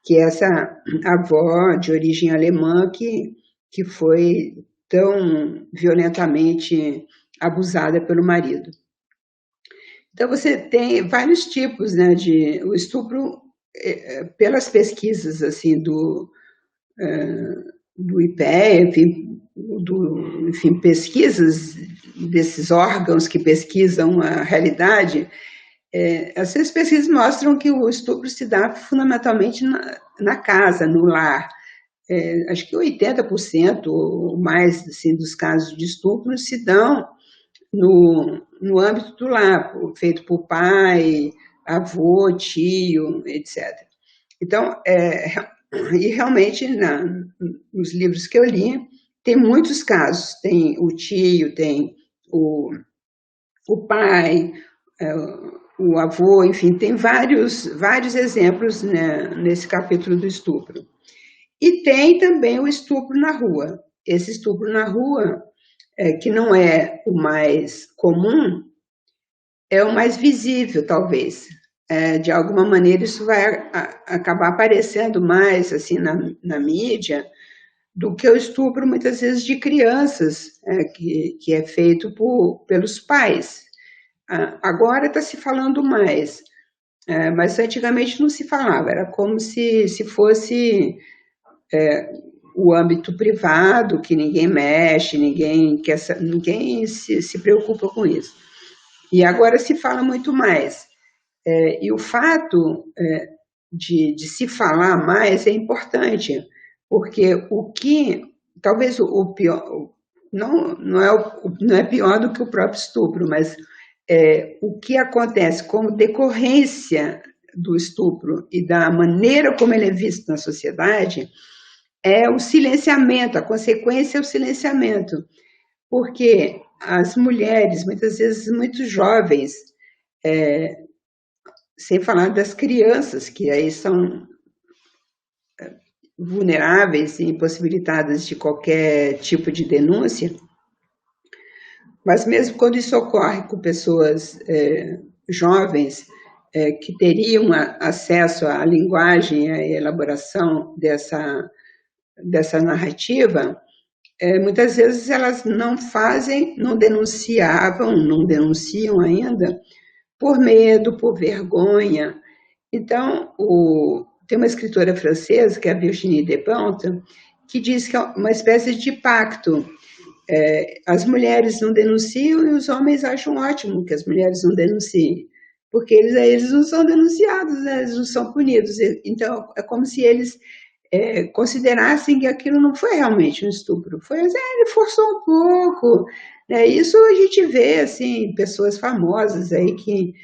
que é essa avó de origem alemã que foi tão violentamente abusada pelo marido. Então, você tem vários tipos, né, de o estupro, pelas pesquisas assim do IPEA, enfim, pesquisas desses órgãos que pesquisam a realidade, essas pesquisas mostram que o estupro se dá fundamentalmente na casa, no lar. Acho que 80% ou mais assim, dos casos de estupro se dão no âmbito do lar, feito por pai, avô, tio, etc. Então, e realmente, nos livros que eu li, tem muitos casos. Tem o tio, tem o pai, o avô, enfim, tem vários exemplos, né, nesse capítulo do estupro. E tem também o estupro na rua. Esse estupro na rua, que não é o mais comum, é o mais visível, talvez. De alguma maneira, isso vai acabar aparecendo mais assim na mídia do que o estupro, muitas vezes, de crianças, que é feito pelos pais. Agora está se falando mais, mas antigamente não se falava, era como se fosse o âmbito privado, que ninguém mexe, ninguém se preocupa com isso. E agora se fala muito mais. E o fato de se falar mais é importante, porque talvez o pior, não é pior do que o próprio estupro, mas o que acontece como decorrência do estupro e da maneira como ele é visto na sociedade é o silenciamento, a consequência é o silenciamento, porque as mulheres, muitas vezes muito jovens, sem falar das crianças, que aí são vulneráveis e impossibilitadas de qualquer tipo de denúncia, mas mesmo quando isso ocorre com pessoas jovens que teriam acesso à linguagem, à elaboração dessa narrativa, muitas vezes elas não denunciam ainda, por medo, por vergonha. Então, tem uma escritora francesa, que é a Virginie Despentes, que diz que é uma espécie de pacto. As mulheres não denunciam e os homens acham ótimo que as mulheres não denunciem, porque eles não são denunciados, né? Eles não são punidos. Então, é como se eles considerassem que aquilo não foi realmente um estupro, ele forçou um pouco. Isso a gente vê, assim, pessoas famosas aí que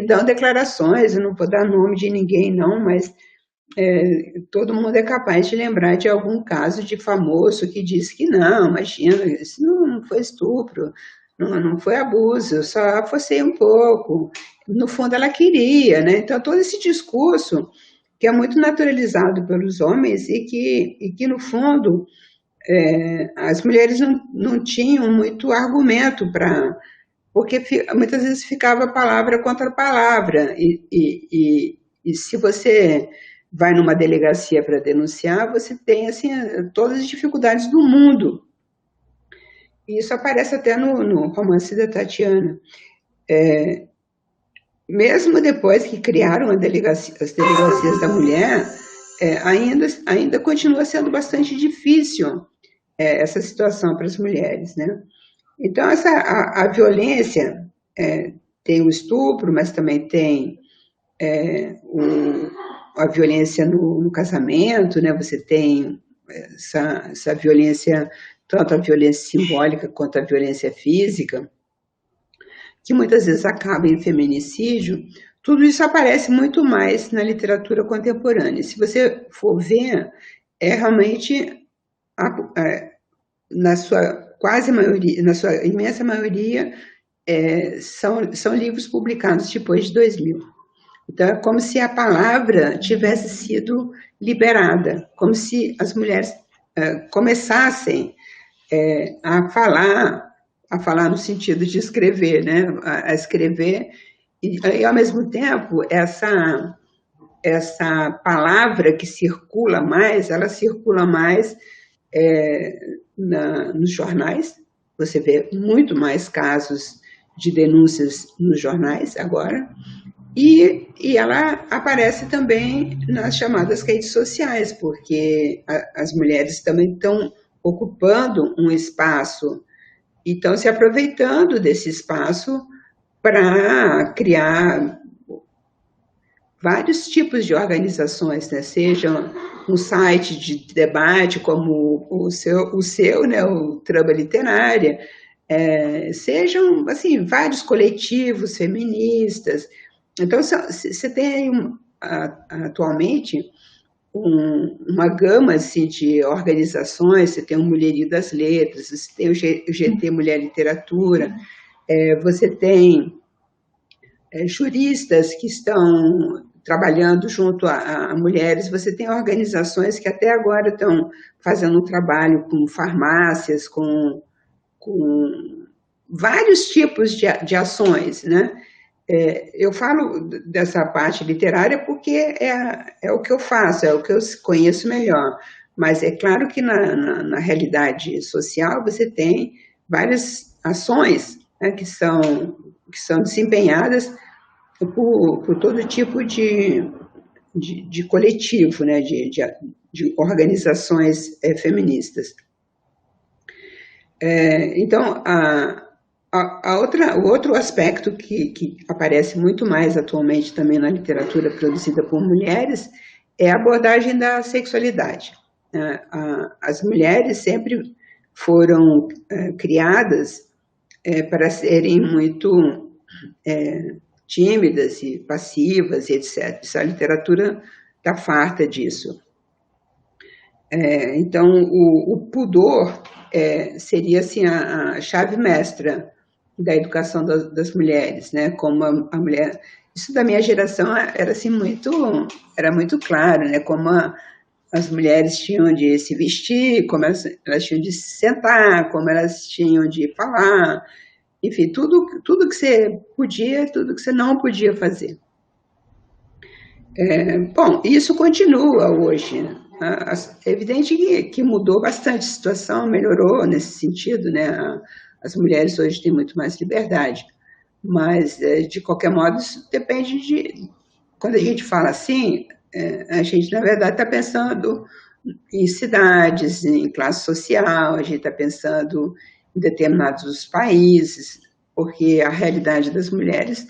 dão declarações, eu não vou dar nome de ninguém não, mas todo mundo é capaz de lembrar de algum caso de famoso que disse que não, imagina, isso não foi estupro, não foi abuso, eu só forcei um pouco. No fundo ela queria, né? Então todo esse discurso que é muito naturalizado pelos homens e que no fundo, as mulheres não tinham muito argumento porque muitas vezes ficava palavra contra palavra, e se você vai numa delegacia para denunciar, você tem assim, todas as dificuldades do mundo. E isso aparece até no romance da Tatiana. Mesmo depois que criaram as delegacias da mulher, ainda continua sendo bastante difícil essa situação para as mulheres, né? Então, a violência tem o estupro, mas também tem a violência no casamento, né? Você tem essa violência, tanto a violência simbólica quanto a violência física, que muitas vezes acaba em feminicídio, tudo isso aparece muito mais na literatura contemporânea. Se você for ver, é realmente, na sua quase maioria, na sua imensa maioria, são livros publicados depois de 2000. Então, é como se a palavra tivesse sido liberada, como se as mulheres começassem a falar no sentido de escrever, né? A escrever, e ao mesmo tempo, essa palavra que circula mais, ela circula mais nos jornais. Você vê muito mais casos de denúncias nos jornais agora, e ela aparece também nas chamadas redes sociais, porque as mulheres também estão ocupando um espaço e estão se aproveitando desse espaço para criar vários tipos de organizações, né? Seja um site de debate como o seu, né? O Trama Literária, sejam assim, vários coletivos feministas. Então, você tem atualmente uma gama assim, de organizações. Você tem o Mulherio das Letras, você tem o GT Mulher Literatura, você tem juristas que estão trabalhando junto a mulheres, você tem organizações que até agora estão fazendo um trabalho com farmácias, com vários tipos de ações, né? Eu falo dessa parte literária porque é o que eu faço, é o que eu conheço melhor, mas é claro que na realidade social você tem várias ações, né, que são desempenhadas por todo tipo de coletivo, né, de organizações feministas. Então, o outro aspecto que aparece muito mais atualmente também na literatura produzida por mulheres é a abordagem da sexualidade. As mulheres sempre foram criadas para serem muito tímidas e passivas e etc. A literatura está farta disso. Então, o pudor seria assim, a chave mestra da educação das mulheres, né? Como a mulher, isso da minha geração era assim era muito claro, né? Como as mulheres tinham de se vestir, como elas tinham de se sentar, como elas tinham de falar, enfim, tudo que você podia, tudo que você não podia fazer. Bom, isso continua hoje. É evidente que mudou bastante a situação, melhorou nesse sentido, né? As mulheres hoje têm muito mais liberdade, mas, de qualquer modo, isso depende de... Quando a gente fala assim, a gente, na verdade, está pensando em cidades, em classe social, a gente está pensando em determinados países, porque a realidade das mulheres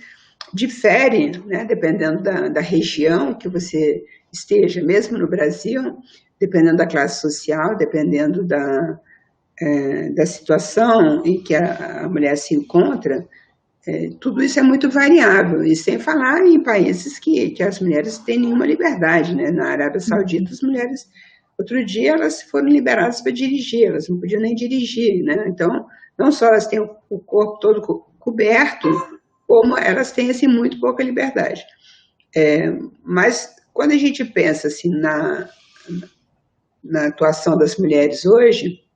difere, né, dependendo da região que você esteja, mesmo no Brasil, dependendo da classe social, dependendo da situação em que a mulher se encontra, tudo isso é muito variável, e sem falar em países que as mulheres têm nenhuma liberdade, né? Na Arábia Saudita, as mulheres, outro dia, elas foram liberadas para dirigir, elas não podiam nem dirigir, né? Então, não só elas têm o corpo todo coberto, como elas têm assim, muito pouca liberdade. Mas, quando a gente pensa assim, na atuação das mulheres hoje,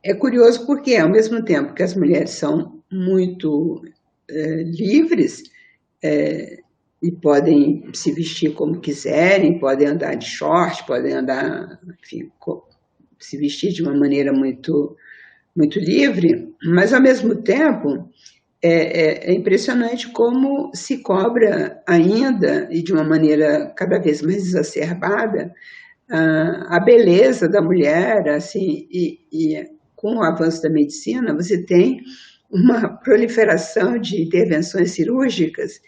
é curioso porque, ao mesmo tempo que as mulheres são muito livres e podem se vestir como quiserem, podem andar de short, podem andar, enfim, se vestir de uma maneira muito, muito livre, mas, ao mesmo tempo, é impressionante como se cobra ainda, e de uma maneira cada vez mais exacerbada, a beleza da mulher, assim, e com o avanço da medicina, você tem uma proliferação de intervenções cirúrgicas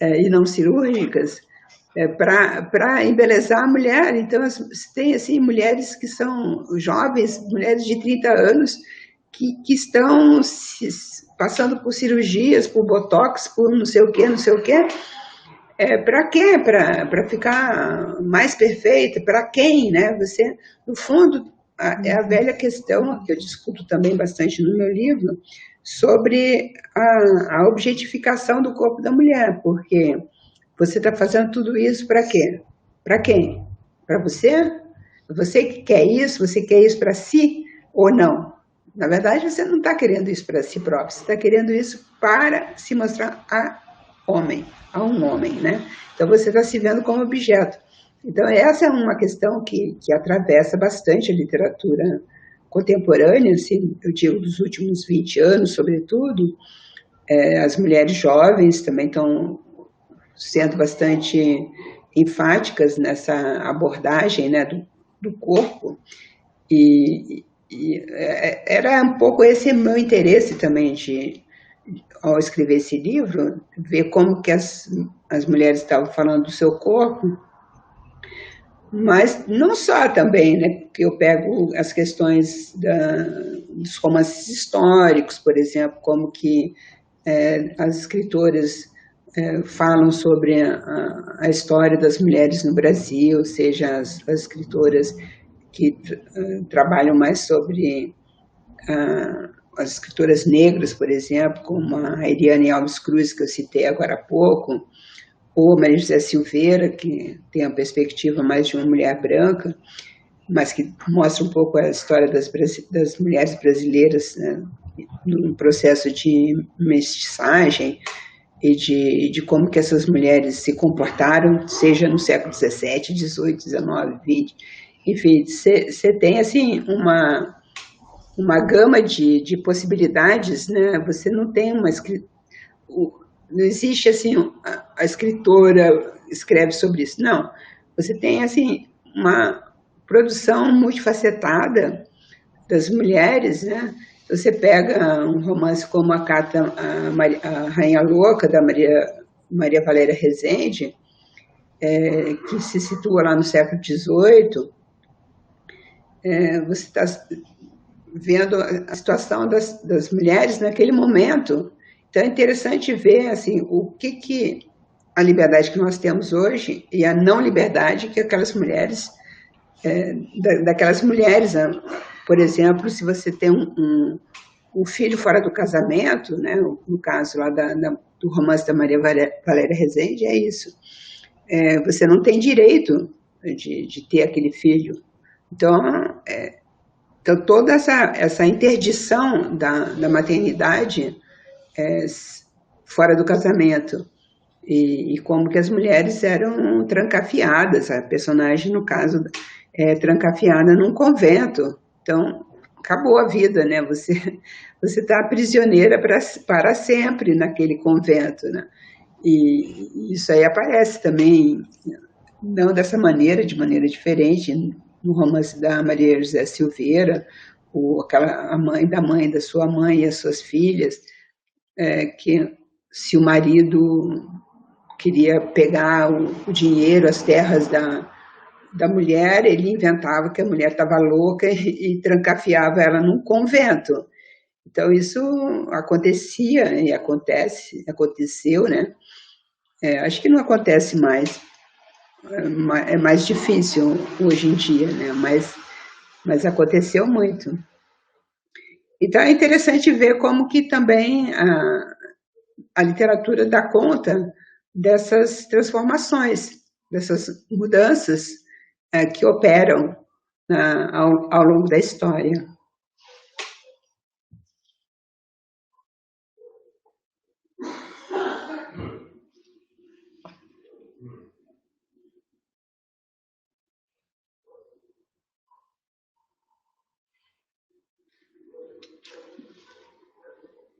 e não cirúrgicas para embelezar a mulher. Então, você tem assim, mulheres que são jovens, mulheres de 30 anos, que estão passando por cirurgias, por botox, por não sei o quê, não sei o quê. Para quê? Para ficar mais perfeita? Para quem, né? Você, no fundo, é a velha questão que eu discuto também bastante no meu livro sobre a objetificação do corpo da mulher, porque você está fazendo tudo isso para quê? Para quem? Para você? Você que quer isso? Você quer isso para si ou não? Na verdade, você não está querendo isso para si próprio, você está querendo isso para se mostrar a um homem, né? Então você está se vendo como objeto. Então essa é uma questão que atravessa bastante a literatura contemporânea, assim, eu digo dos últimos 20 anos, sobretudo. As mulheres jovens também estão sendo bastante enfáticas nessa abordagem, né, do corpo, e era um pouco esse meu interesse também ao escrever esse livro, ver como que as mulheres estavam falando do seu corpo, mas não só também, né, que eu pego as questões dos romances históricos, por exemplo, como que as escritoras falam sobre a história das mulheres no Brasil, seja as escritoras que trabalham mais sobre as escritoras negras, por exemplo, como a Eliane Alves Cruz, que eu citei agora há pouco, ou Maria José Silveira, que tem a perspectiva mais de uma mulher branca, mas que mostra um pouco a história das mulheres brasileiras, né, no processo de mestiçagem e de como que essas mulheres se comportaram, seja no século XVII, XVIII, XIX, XX. Enfim, você tem assim uma gama de possibilidades, né? Você não tem não existe assim a escritora escreve sobre isso, não. Você tem assim uma produção multifacetada das mulheres, né? Você pega um romance como a Rainha Louca, da Maria Valéria Rezende, que se situa lá no século XVIII, você está vendo a situação das mulheres naquele momento. Então é interessante ver assim, o que a liberdade que nós temos hoje e a não liberdade que aquelas mulheres, daquelas mulheres, por exemplo, se você tem um filho fora do casamento, né, no caso lá do romance da Maria Valéria Rezende, é isso. Você não tem direito de ter aquele filho. Então, toda essa interdição da maternidade fora do casamento e como que as mulheres eram trancafiadas, a personagem, no caso, trancafiada num convento. Então, acabou a vida, né? Você está prisioneira para sempre naquele convento, né? E isso aí aparece também, não dessa maneira, de maneira diferente, no romance da Maria José Silveira, a mãe da sua mãe e as suas filhas, que se o marido queria pegar o dinheiro, as terras da mulher, ele inventava que a mulher estava louca e trancafiava ela num convento. Então, isso acontecia e aconteceu, né? Acho que não acontece mais. É mais difícil hoje em dia, né? Mas aconteceu muito. Então, é interessante ver como que também a literatura dá conta dessas transformações, dessas mudanças que operam ao longo da história.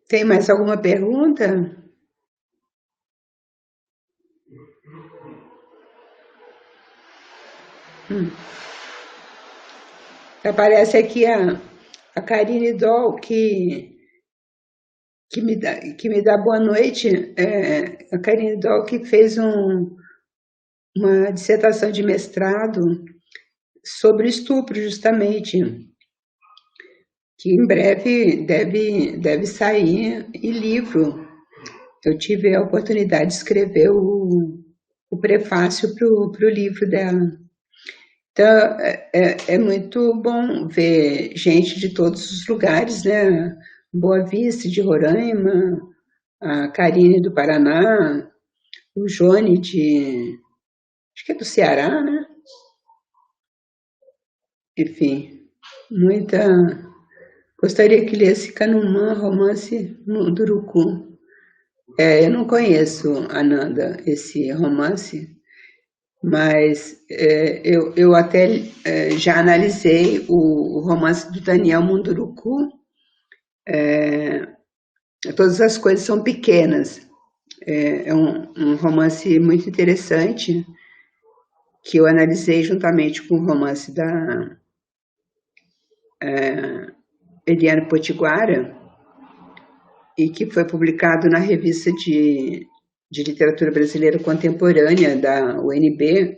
Tem mais alguma pergunta? Aparece aqui a Karine Doll, que me dá boa noite. A Karine Doll, que fez uma dissertação de mestrado sobre estupro, justamente. que em breve deve sair em livro. Eu tive a oportunidade de escrever o prefácio para o livro dela. Então, é muito bom ver gente de todos os lugares, né? Boa Vista, de Roraima, a Karine do Paraná, o Jone acho que é do Ceará, né? Enfim, gostaria que lesse Canumã, Romance Munduruku. Eu não conheço, Ananda, esse romance, mas eu até já analisei o romance do Daniel Munduruku. Todas as coisas são pequenas. É um romance muito interessante que eu analisei juntamente com o romance da Eliane Potiguara e que foi publicado na revista de literatura brasileira contemporânea da UNB,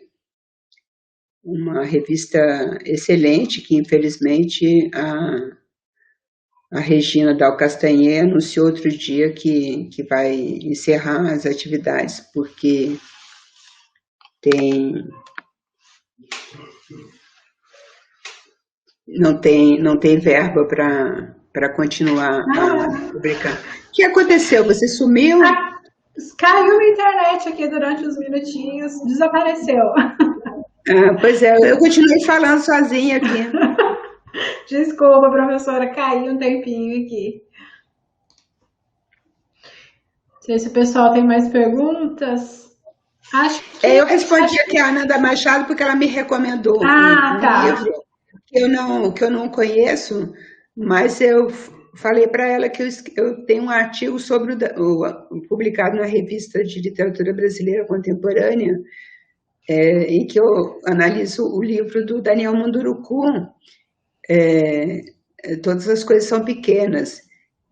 uma revista excelente que infelizmente a Regina Dal Castanher anunciou outro dia que vai encerrar as atividades porque não tem verba para continuar a publicar. O que aconteceu? Você sumiu? Caiu na internet aqui durante uns minutinhos, desapareceu. Pois é, eu continuei falando sozinha aqui. Desculpa, professora, caiu um tempinho aqui. Não sei se o pessoal tem mais perguntas. Acho que eu respondi aqui a Ananda Machado porque ela me recomendou um livro que eu não conheço, mas eu falei para ela que eu tenho um artigo sobre publicado na revista de literatura brasileira contemporânea, em que eu analiso o livro do Daniel Munduruku, Todas as Coisas São Pequenas,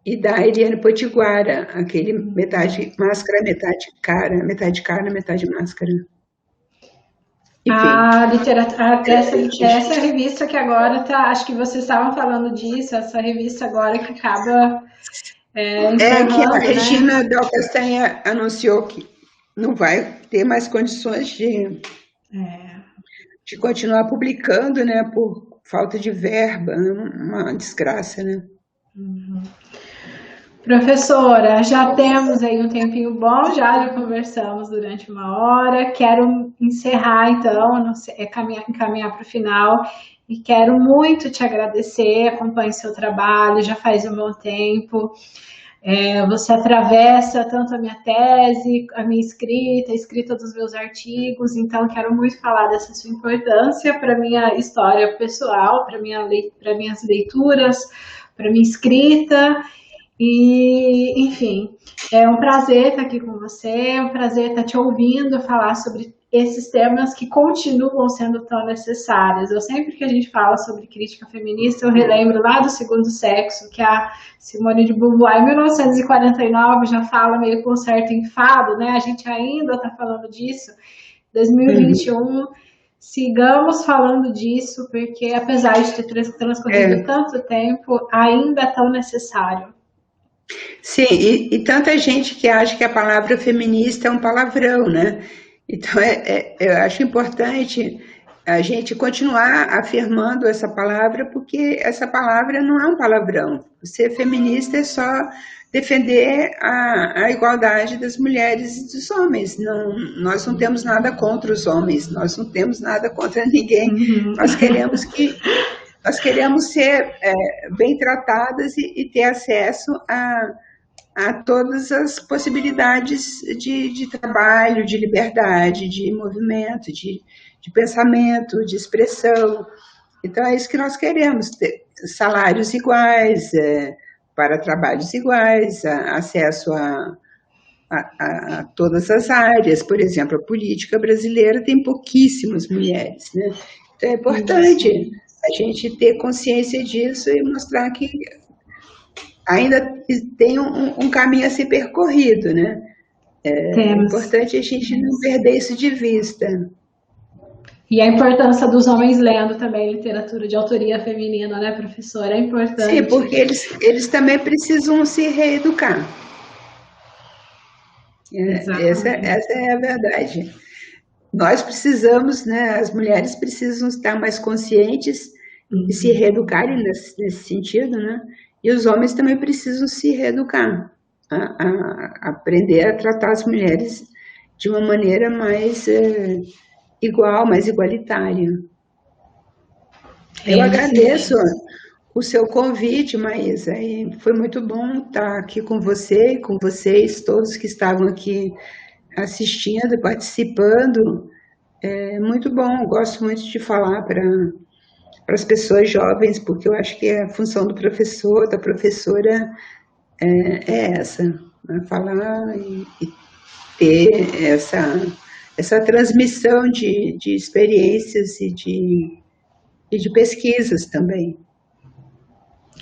e da Eliane Potiguara, aquele metade máscara, metade cara, metade máscara. Enfim. Essa revista que agora tá, acho que vocês estavam falando disso, essa revista agora que acaba que a Regina Dal Castanha anunciou que não vai ter mais condições de continuar publicando, né, por falta de verba, uma desgraça, né? Uhum. Professora, já temos aí um tempinho bom, já conversamos durante 1 hora, quero encerrar então, encaminhar para o final, e quero muito te agradecer, acompanho seu trabalho, já faz um bom tempo, você atravessa tanto a minha tese, a minha escrita, a escrita dos meus artigos, então quero muito falar dessa sua importância para a minha história pessoal, para minhas leituras, para minha escrita. E, enfim, é um prazer estar aqui com você, é um prazer estar te ouvindo falar sobre esses temas que continuam sendo tão necessários. Eu sempre que a gente fala sobre crítica feminista, eu relembro lá do Segundo Sexo, que a Simone de Beauvoir, em 1949, já fala meio com certo enfado, né? A gente ainda está falando disso, 2021... Sigamos falando disso, porque apesar de ter transcorrido tanto tempo, ainda é tão necessário. Sim, e tanta gente que acha que a palavra feminista é um palavrão, né? Então, eu acho importante a gente continuar afirmando essa palavra, porque essa palavra não é um palavrão. Ser feminista é só defender a igualdade das mulheres e dos homens. Nós não temos nada contra os homens, nós não temos nada contra ninguém. Uhum. Nós queremos ser bem tratadas e ter acesso a todas as possibilidades de trabalho, de liberdade, de movimento, de pensamento, de expressão. Então, é isso que nós queremos, ter salários iguais, para trabalhos iguais, acesso a todas as áreas. Por exemplo, a política brasileira tem pouquíssimas mulheres, né? Então, é importante a gente ter consciência disso e mostrar que ainda tem um caminho a ser percorrido, né? É importante a gente não perder isso de vista. E a importância dos homens lendo também literatura de autoria feminina, né, professora? É Sim, importante. porque eles também precisam se reeducar. Exatamente. Essa é a verdade. Nós precisamos, né, as mulheres precisam estar mais conscientes e se Uhum. reeducarem nesse sentido, né? E os homens também precisam se reeducar, aprender a tratar as mulheres de uma maneira mais igual, mais igualitária. Eu É isso agradeço mesmo. o seu convite, Maísa, e foi muito bom estar aqui com você e com vocês, todos que estavam aqui assistindo, participando. É muito bom, gosto muito de falar para as pessoas jovens, porque eu acho que a função do professor, da professora, é essa, né? Falar e ter essa transmissão de experiências e de pesquisas também.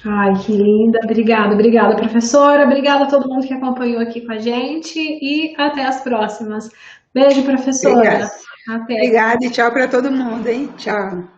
Ai, que linda. Obrigada, obrigada, professora. Obrigada a todo mundo que acompanhou aqui com a gente e até as próximas. Beijo, Obrigada. professora. Até. Obrigada e tchau para todo mundo, hein? Tchau.